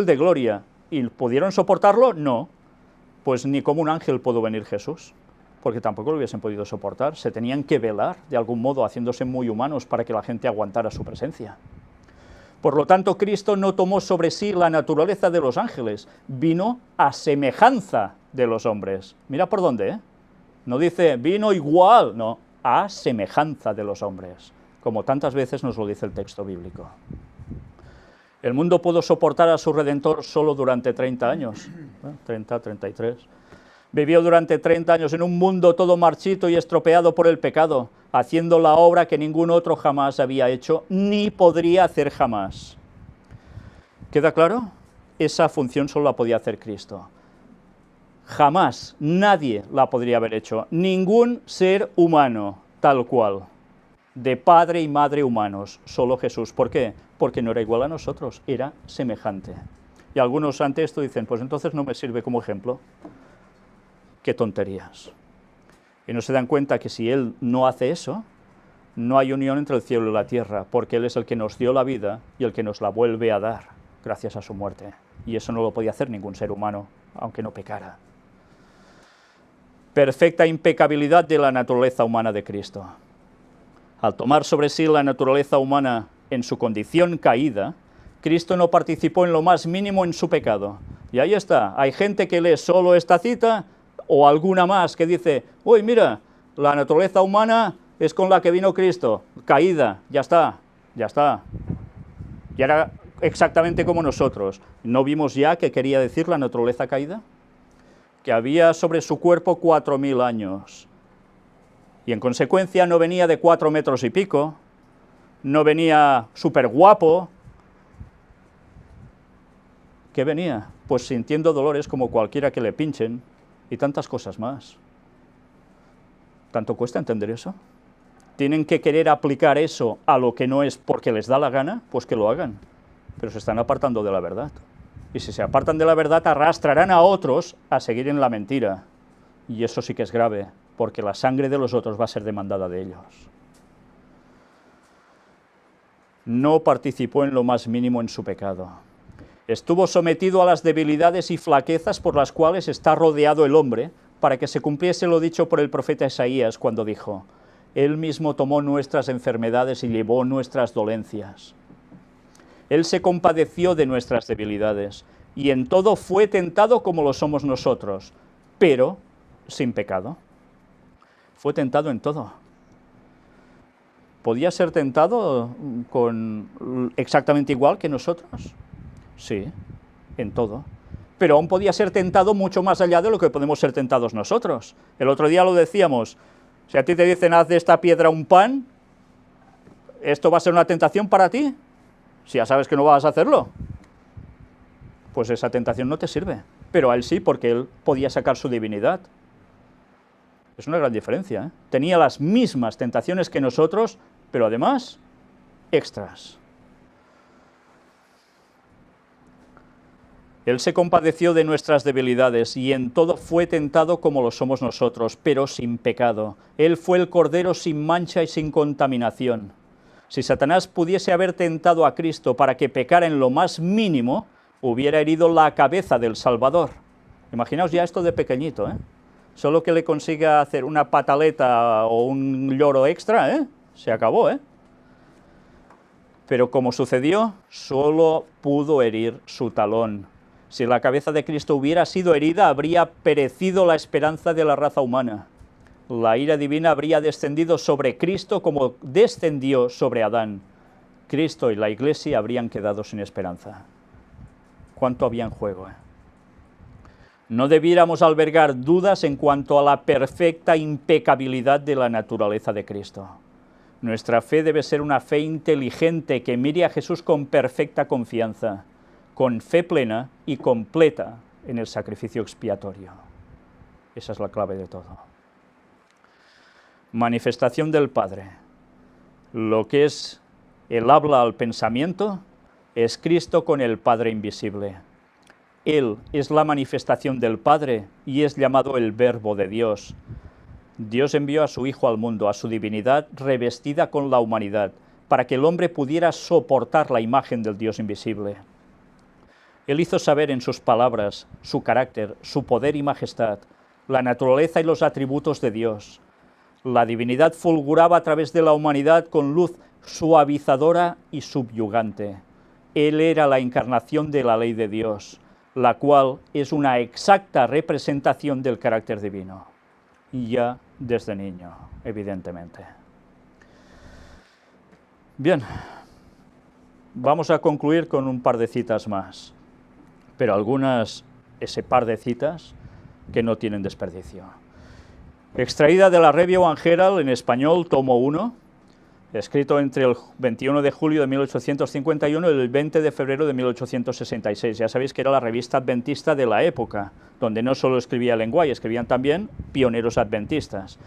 de gloria. ¿Y pudieron soportarlo? No. Pues ni como un ángel pudo venir Jesús, porque tampoco lo hubiesen podido soportar, se tenían que velar de algún modo, haciéndose muy humanos para que la gente aguantara su presencia. Por lo tanto, Cristo no tomó sobre sí la naturaleza de los ángeles, vino a semejanza de los hombres. Mira por dónde, ¿eh? No dice, vino igual, no, a semejanza de los hombres, como tantas veces nos lo dice el texto bíblico. El mundo pudo soportar a su Redentor solo durante 30 años, 30, 33. Vivió durante 30 años en un mundo todo marchito y estropeado por el pecado, haciendo la obra que ningún otro jamás había hecho, ni podría hacer jamás. ¿Queda claro? Esa función solo la podía hacer Cristo. Jamás, nadie la podría haber hecho, ningún ser humano, tal cual. De padre y madre humanos, solo Jesús. ¿Por qué? Porque no era igual a nosotros, era semejante. Y algunos ante esto dicen, pues entonces no me sirve como ejemplo. ¡Qué tonterías! Y no se dan cuenta que si Él no hace eso, no hay unión entre el cielo y la tierra, porque Él es el que nos dio la vida y el que nos la vuelve a dar, gracias a su muerte. Y eso no lo podía hacer ningún ser humano, aunque no pecara. Perfecta impecabilidad de la naturaleza humana de Cristo. Al tomar sobre sí la naturaleza humana en su condición caída, Cristo no participó en lo más mínimo en su pecado. Y ahí está, hay gente que lee solo esta cita, o alguna más que dice, uy, mira, la naturaleza humana es con la que vino Cristo, caída, ya está, ya está. Y era exactamente como nosotros. ¿No vimos ya qué quería decir la naturaleza caída? Que había sobre su cuerpo 4.000 años. Y en consecuencia no venía de 4 metros y pico, no venía súper guapo. ¿Qué venía? Pues sintiendo dolores como cualquiera que le pinchen y tantas cosas más. ¿Tanto cuesta entender eso? ¿Tienen que querer aplicar eso a lo que no es porque les da la gana? Pues que lo hagan, pero se están apartando de la verdad. Y si se apartan de la verdad, arrastrarán a otros a seguir en la mentira. Y eso sí que es grave, porque la sangre de los otros va a ser demandada de ellos. No participó en lo más mínimo en su pecado. Estuvo sometido a las debilidades y flaquezas por las cuales está rodeado el hombre, para que se cumpliese lo dicho por el profeta Isaías cuando dijo, Él mismo tomó nuestras enfermedades y llevó nuestras dolencias. Él se compadeció de nuestras debilidades, y en todo fue tentado como lo somos nosotros, pero sin pecado. Fue tentado en todo. ¿Podía ser tentado exactamente igual que nosotros? Sí, en todo. Pero aún podía ser tentado mucho más allá de lo que podemos ser tentados nosotros. El otro día lo decíamos, si a ti te dicen, haz de esta piedra un pan, ¿esto va a ser una tentación para ti? Si ya sabes que no vas a hacerlo, pues esa tentación no te sirve. Pero a él sí, porque él podía sacar su divinidad. Es una gran diferencia, ¿eh? Tenía las mismas tentaciones que nosotros, pero además, extras. Él se compadeció de nuestras debilidades y en todo fue tentado como lo somos nosotros, pero sin pecado. Él fue el Cordero sin mancha y sin contaminación. Si Satanás pudiese haber tentado a Cristo para que pecara en lo más mínimo, hubiera herido la cabeza del Salvador. Imaginaos ya esto de pequeñito, ¿eh? Solo que le consiga hacer una pataleta o un lloro extra, ¿eh? Se acabó, ¿eh? Pero como sucedió, solo pudo herir su talón. Si la cabeza de Cristo hubiera sido herida, habría perecido la esperanza de la raza humana. La ira divina habría descendido sobre Cristo como descendió sobre Adán. Cristo y la Iglesia habrían quedado sin esperanza. ¿Cuánto había en juego, eh? No debiéramos albergar dudas en cuanto a la perfecta impecabilidad de la naturaleza de Cristo. Nuestra fe debe ser una fe inteligente que mire a Jesús con perfecta confianza, con fe plena y completa en el sacrificio expiatorio. Esa es la clave de todo. Manifestación del Padre. Lo que es el habla al pensamiento es Cristo con el Padre invisible. Él es la manifestación del Padre y es llamado el Verbo de Dios. Dios envió a su Hijo al mundo, a su divinidad revestida con la humanidad, para que el hombre pudiera soportar la imagen del Dios invisible. Él hizo saber en sus palabras su carácter, su poder y majestad, la naturaleza y los atributos de Dios. La divinidad fulguraba a través de la humanidad con luz suavizadora y subyugante. Él era la encarnación de la ley de Dios, la cual es una exacta representación del carácter divino. Y ya desde niño, evidentemente. Bien, vamos a concluir con un par de citas más, pero algunas, ese par de citas que no tienen desperdicio. Extraída de la Review and Herald en español, tomo 1, escrito entre el 21 de julio de 1851 y el 20 de febrero de 1866. Ya sabéis que era la revista adventista de la época, donde no solo escribía Ellen White, escribían también pioneros adventistas.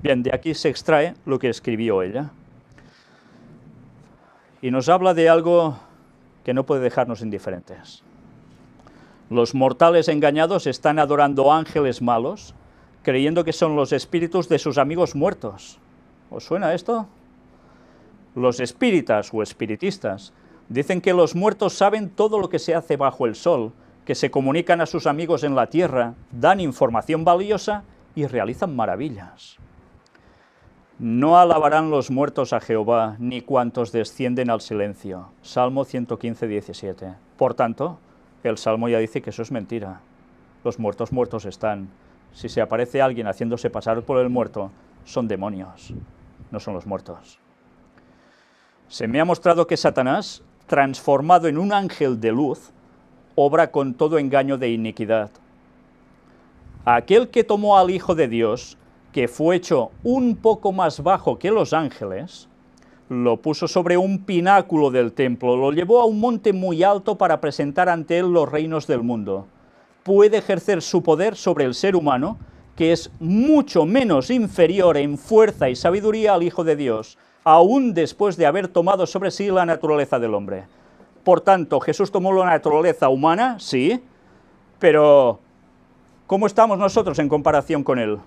Bien, de aquí se extrae lo que escribió ella. Y nos habla de algo que no puede dejarnos indiferentes. Los mortales engañados están adorando ángeles malos, creyendo que son los espíritus de sus amigos muertos. ¿Os suena esto? Los espíritas o espiritistas dicen que los muertos saben todo lo que se hace bajo el sol, que se comunican a sus amigos en la tierra, dan información valiosa y realizan maravillas. No alabarán los muertos a Jehová, ni cuantos descienden al silencio. Salmo 115, 17. Por tanto, el Salmo ya dice que eso es mentira. Los muertos muertos están. Si se aparece alguien haciéndose pasar por el muerto, son demonios, no son los muertos. Se me ha mostrado que Satanás, transformado en un ángel de luz, obra con todo engaño de iniquidad. Aquel que tomó al Hijo de Dios, que fue hecho un poco más bajo que los ángeles, lo puso sobre un pináculo del templo, lo llevó a un monte muy alto para presentar ante él los reinos del mundo. Puede ejercer su poder sobre el ser humano, que es mucho menos inferior en fuerza y sabiduría al Hijo de Dios, aún después de haber tomado sobre sí la naturaleza del hombre. Por tanto, Jesús tomó la naturaleza humana, sí, pero ¿cómo estamos nosotros en comparación con él?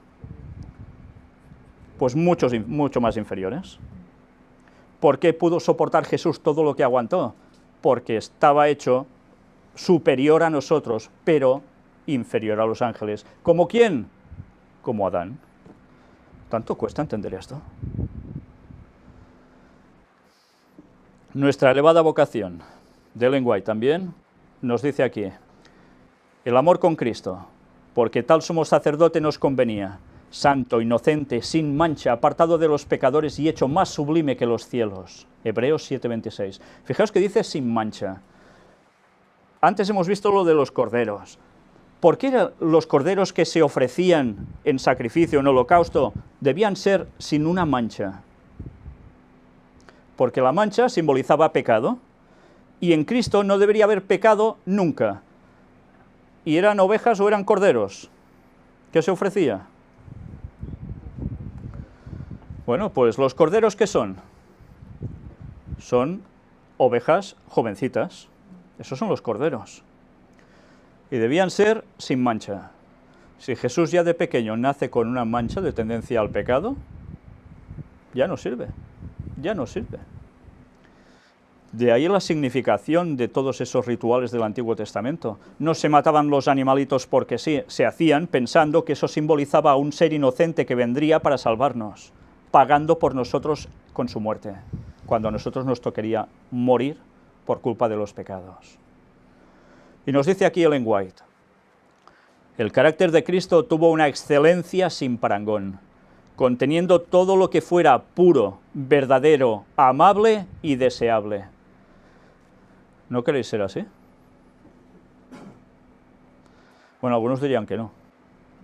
Pues mucho más inferiores. ¿Por qué pudo soportar Jesús todo lo que aguantó? Porque estaba hecho superior a nosotros, pero inferior a los ángeles. ¿Como quién? Como Adán. ¿Tanto cuesta entender esto? Nuestra elevada vocación, de Ellen White también, nos dice aquí, el amor con Cristo, porque tal sumo sacerdote nos convenía, santo, inocente, sin mancha, apartado de los pecadores y hecho más sublime que los cielos. Hebreos 7:26. Fijaos que dice sin mancha. Antes hemos visto lo de los corderos. ¿Por qué los corderos que se ofrecían en sacrificio, en holocausto, debían ser sin una mancha? Porque la mancha simbolizaba pecado, y en Cristo no debería haber pecado nunca. ¿Y eran ovejas o eran corderos? ¿Qué se ofrecía? Bueno, pues los corderos, ¿qué son? Son ovejas jovencitas. Esos son los corderos. Y debían ser sin mancha. Si Jesús ya de pequeño nace con una mancha de tendencia al pecado, ya no sirve. Ya no sirve. De ahí la significación de todos esos rituales del Antiguo Testamento. No se mataban los animalitos porque sí, se hacían pensando que eso simbolizaba a un ser inocente que vendría para salvarnos, pagando por nosotros con su muerte, cuando a nosotros nos tocaría morir por culpa de los pecados. Y nos dice aquí Ellen White, el carácter de Cristo tuvo una excelencia sin parangón, conteniendo todo lo que fuera puro, verdadero, amable y deseable. ¿No queréis ser así? Bueno, algunos dirían que no,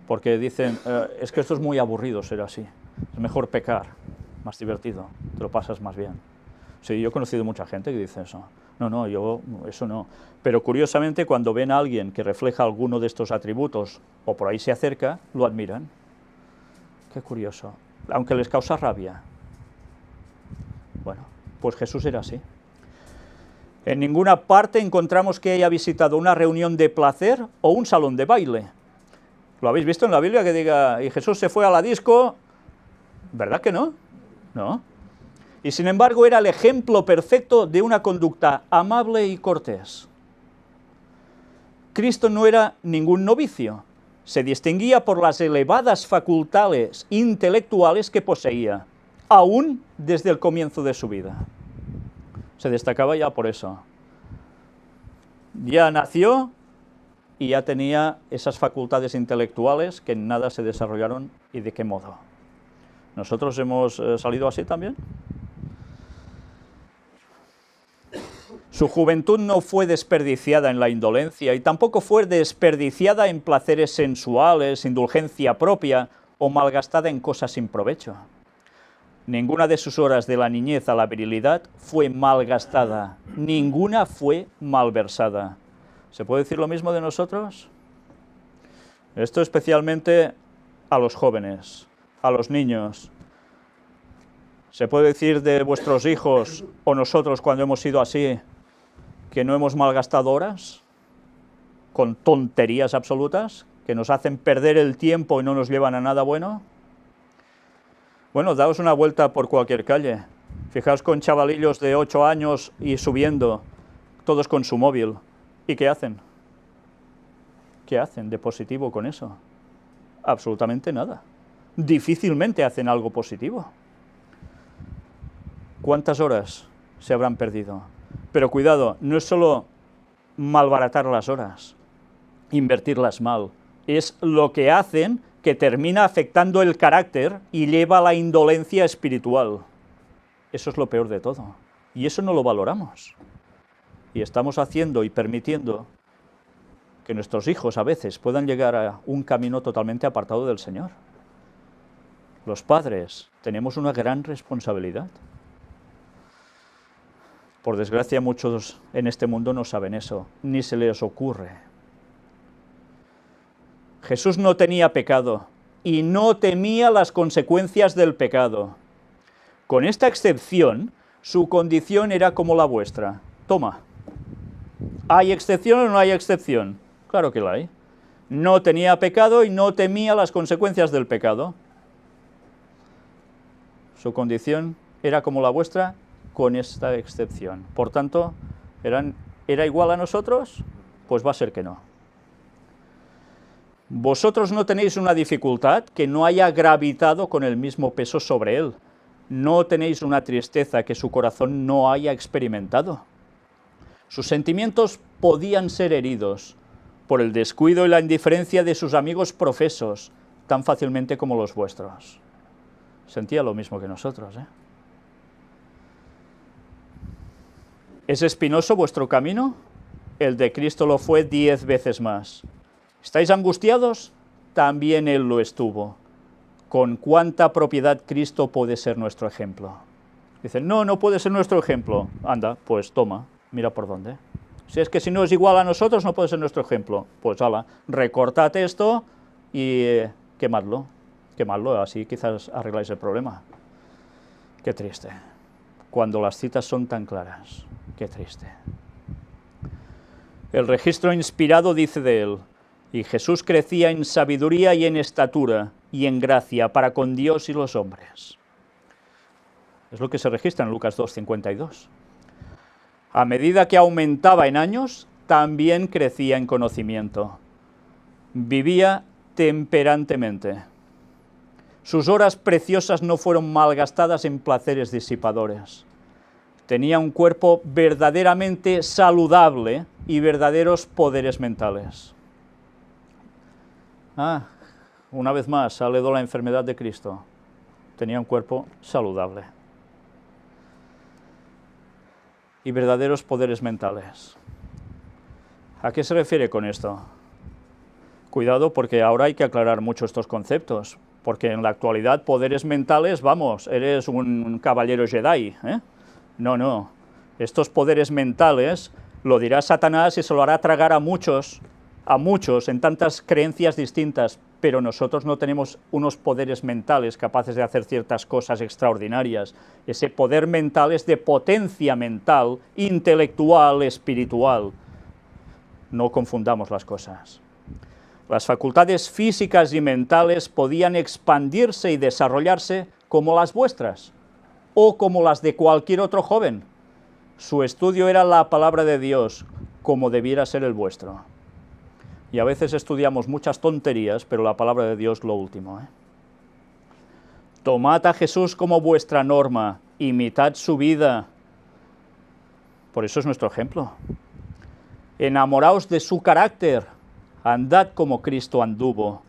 porque dicen, es que esto es muy aburrido ser así, es mejor pecar, más divertido, te lo pasas más bien. Sí, yo he conocido mucha gente que dice eso. No, yo eso no. Pero curiosamente cuando ven a alguien que refleja alguno de estos atributos, o por ahí se acerca, lo admiran. Qué curioso, aunque les causa rabia. Bueno, pues Jesús era así. En ninguna parte encontramos que haya visitado una reunión de placer o un salón de baile. ¿Lo habéis visto en la Biblia que diga, y Jesús se fue a la disco? ¿Verdad que no? No. Y sin embargo era el ejemplo perfecto de una conducta amable y cortés. Cristo no era ningún novicio. Se distinguía por las elevadas facultades intelectuales que poseía, aún desde el comienzo de su vida. Se destacaba ya por eso. Ya nació y ya tenía esas facultades intelectuales que en nada se desarrollaron, y de qué modo. ¿Nosotros hemos salido así también? Su juventud no fue desperdiciada en la indolencia y tampoco fue desperdiciada en placeres sensuales, indulgencia propia o malgastada en cosas sin provecho. Ninguna de sus horas de la niñez a la virilidad fue malgastada, ninguna fue malversada. ¿Se puede decir lo mismo de nosotros? Esto especialmente a los jóvenes, a los niños. ¿Se puede decir de vuestros hijos o nosotros cuando hemos sido así, que no hemos malgastado horas con tonterías absolutas que nos hacen perder el tiempo y no nos llevan a nada bueno? Bueno, daos una vuelta por cualquier calle. Fijaos con chavalillos de 8 años y subiendo, todos con su móvil. ¿Y qué hacen? ¿Qué hacen de positivo con eso? Absolutamente nada. Difícilmente hacen algo positivo. ¿Cuántas horas se habrán perdido? Pero cuidado, no es solo malbaratar las horas, invertirlas mal, es lo que hacen que termina afectando el carácter y lleva a la indolencia espiritual. Eso es lo peor de todo, y eso no lo valoramos. Y estamos haciendo y permitiendo que nuestros hijos a veces puedan llegar a un camino totalmente apartado del Señor. Los padres tenemos una gran responsabilidad. Por desgracia, muchos en este mundo no saben eso, ni se les ocurre. Jesús no tenía pecado y no temía las consecuencias del pecado. Con esta excepción, su condición era como la vuestra. Toma. ¿Hay excepción o no hay excepción? Claro que la hay. No tenía pecado y no temía las consecuencias del pecado. Su condición era como la vuestra, con esta excepción. Por tanto, ¿era igual a nosotros? Pues va a ser que no. Vosotros no tenéis una dificultad que no haya gravitado con el mismo peso sobre él. No tenéis una tristeza que su corazón no haya experimentado. Sus sentimientos podían ser heridos por el descuido y la indiferencia de sus amigos profesos, tan fácilmente como los vuestros. Sentía lo mismo que nosotros, ¿eh? ¿Es espinoso vuestro camino? El de Cristo lo fue 10 veces más. ¿Estáis angustiados? También Él lo estuvo. ¿Con cuánta propiedad Cristo puede ser nuestro ejemplo? Dicen, no puede ser nuestro ejemplo. Anda, pues toma, mira por dónde. Si es que si no es igual a nosotros, no puede ser nuestro ejemplo. Pues hala, recortad esto y quemadlo. Quemadlo, así quizás arregláis el problema. Qué triste. Cuando las citas son tan claras. Qué triste. El registro inspirado dice de él, y Jesús crecía en sabiduría y en estatura y en gracia para con Dios y los hombres. Es lo que se registra en Lucas 2:52. A medida que aumentaba en años, también crecía en conocimiento. Vivía temperantemente. Sus horas preciosas no fueron malgastadas en placeres disipadores. Tenía un cuerpo verdaderamente saludable y verdaderos poderes mentales. Una vez más, sale de la enfermedad de Cristo. Tenía un cuerpo saludable. Y verdaderos poderes mentales. ¿A qué se refiere con esto? Cuidado, porque ahora hay que aclarar mucho estos conceptos, porque en la actualidad poderes mentales, vamos, eres un caballero Jedi, ¿eh? No. Estos poderes mentales lo dirá Satanás y se lo hará tragar a muchos, en tantas creencias distintas, pero nosotros no tenemos unos poderes mentales capaces de hacer ciertas cosas extraordinarias. Ese poder mental es de potencia mental, intelectual, espiritual. No confundamos las cosas. Las facultades físicas y mentales podían expandirse y desarrollarse como las vuestras, o como las de cualquier otro joven. Su estudio era la palabra de Dios, como debiera ser el vuestro. Y a veces estudiamos muchas tonterías, pero la palabra de Dios lo último, ¿eh? Tomad a Jesús como vuestra norma, imitad su vida. Por eso es nuestro ejemplo. Enamoraos de su carácter, andad como Cristo anduvo.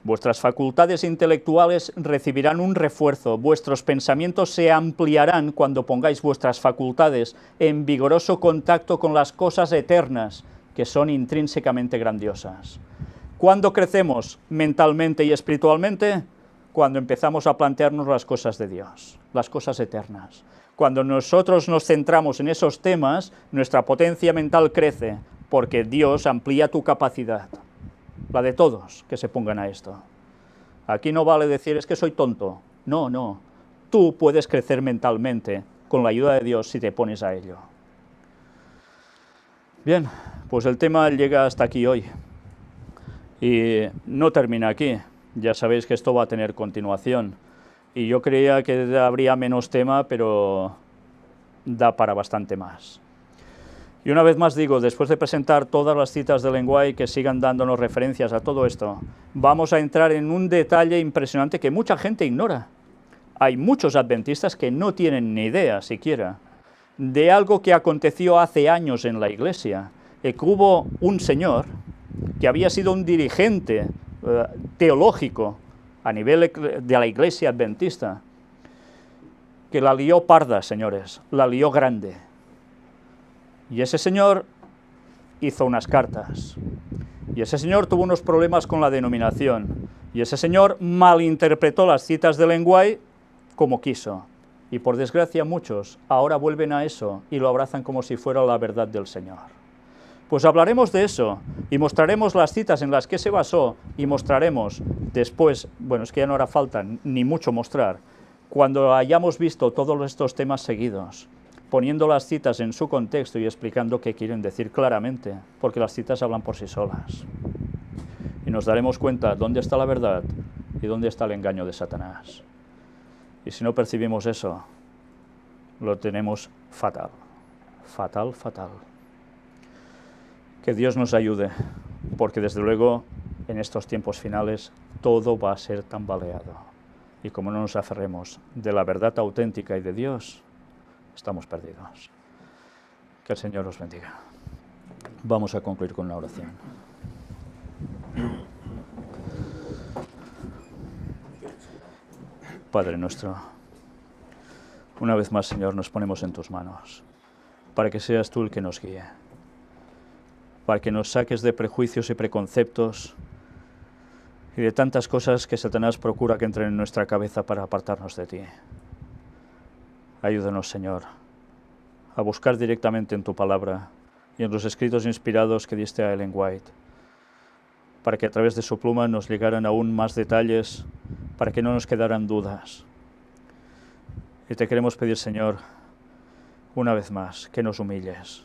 Vuestras facultades intelectuales recibirán un refuerzo, vuestros pensamientos se ampliarán cuando pongáis vuestras facultades en vigoroso contacto con las cosas eternas, que son intrínsecamente grandiosas. ¿Cuándo crecemos mentalmente y espiritualmente? Cuando empezamos a plantearnos las cosas de Dios, las cosas eternas. Cuando nosotros nos centramos en esos temas, nuestra potencia mental crece, porque Dios amplía tu capacidad, la de todos que se pongan a esto. Aquí no vale decir, es que soy tonto. No. Tú puedes crecer mentalmente con la ayuda de Dios si te pones a ello. Bien, pues el tema llega hasta aquí hoy. Y no termina aquí. Ya sabéis que esto va a tener continuación. Y yo creía que habría menos tema, pero da para bastante más. Y una vez más digo, después de presentar todas las citas de lenguaje que sigan dándonos referencias a todo esto, vamos a entrar en un detalle impresionante que mucha gente ignora. Hay muchos adventistas que no tienen ni idea siquiera de algo que aconteció hace años en la iglesia, que hubo un señor que había sido un dirigente teológico a nivel de la iglesia adventista, que la lió parda, señores, la lió grande. Y ese señor hizo unas cartas, y ese señor tuvo unos problemas con la denominación, y ese señor malinterpretó las citas de lenguaje como quiso. Y por desgracia muchos ahora vuelven a eso y lo abrazan como si fuera la verdad del Señor. Pues hablaremos de eso y mostraremos las citas en las que se basó y mostraremos después, bueno, es que ya no hará falta ni mucho mostrar, cuando hayamos visto todos estos temas seguidos, poniendo las citas en su contexto y explicando qué quieren decir claramente, porque las citas hablan por sí solas. Y nos daremos cuenta dónde está la verdad y dónde está el engaño de Satanás. Y si no percibimos eso, lo tenemos fatal, fatal, fatal. Que Dios nos ayude, porque desde luego en estos tiempos finales todo va a ser tambaleado. Y como no nos aferremos de la verdad auténtica y de Dios, estamos perdidos. Que el Señor os bendiga. Vamos a concluir con una oración. Padre nuestro, una vez más, Señor, nos ponemos en tus manos, para que seas tú el que nos guíe, para que nos saques de prejuicios y preconceptos y de tantas cosas que Satanás procura que entren en nuestra cabeza para apartarnos de ti. Ayúdanos, Señor, a buscar directamente en tu palabra y en los escritos inspirados que diste a Ellen White, para que a través de su pluma nos llegaran aún más detalles, para que no nos quedaran dudas. Y te queremos pedir, Señor, una vez más, que nos humilles.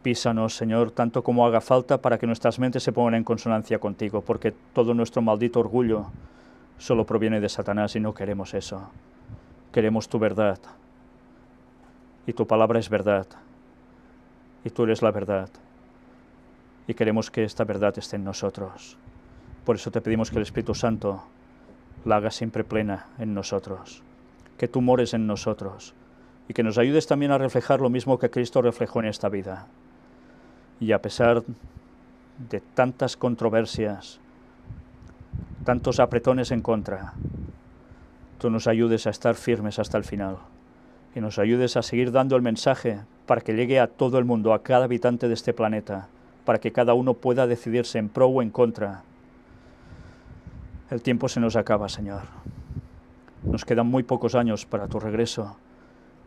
Písanos, Señor, tanto como haga falta para que nuestras mentes se pongan en consonancia contigo, porque todo nuestro maldito orgullo solo proviene de Satanás y no queremos eso. Queremos tu verdad. Y tu palabra es verdad. Y tú eres la verdad. Y queremos que esta verdad esté en nosotros. Por eso te pedimos que el Espíritu Santo la haga siempre plena en nosotros. Que tú mores en nosotros. Y que nos ayudes también a reflejar lo mismo que Cristo reflejó en esta vida. Y a pesar de tantas controversias, tantos apretones en contra, tú nos ayudes a estar firmes hasta el final. Y nos ayudes a seguir dando el mensaje para que llegue a todo el mundo, a cada habitante de este planeta, para que cada uno pueda decidirse en pro o en contra. El tiempo se nos acaba, Señor. Nos quedan muy pocos años para tu regreso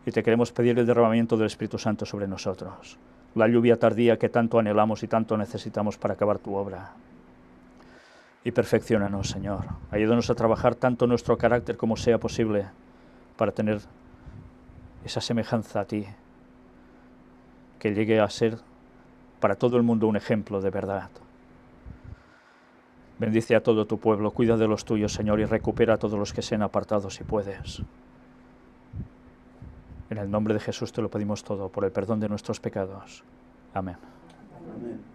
y te queremos pedir el derramamiento del Espíritu Santo sobre nosotros, la lluvia tardía que tanto anhelamos y tanto necesitamos para acabar tu obra. Y perfecciónanos, Señor. Ayúdanos a trabajar tanto nuestro carácter como sea posible para tener esa semejanza a ti, que llegue a ser para todo el mundo un ejemplo de verdad. Bendice a todo tu pueblo, cuida de los tuyos, Señor, y recupera a todos los que se han apartado si puedes. En el nombre de Jesús te lo pedimos todo, por el perdón de nuestros pecados. Amén. Amén.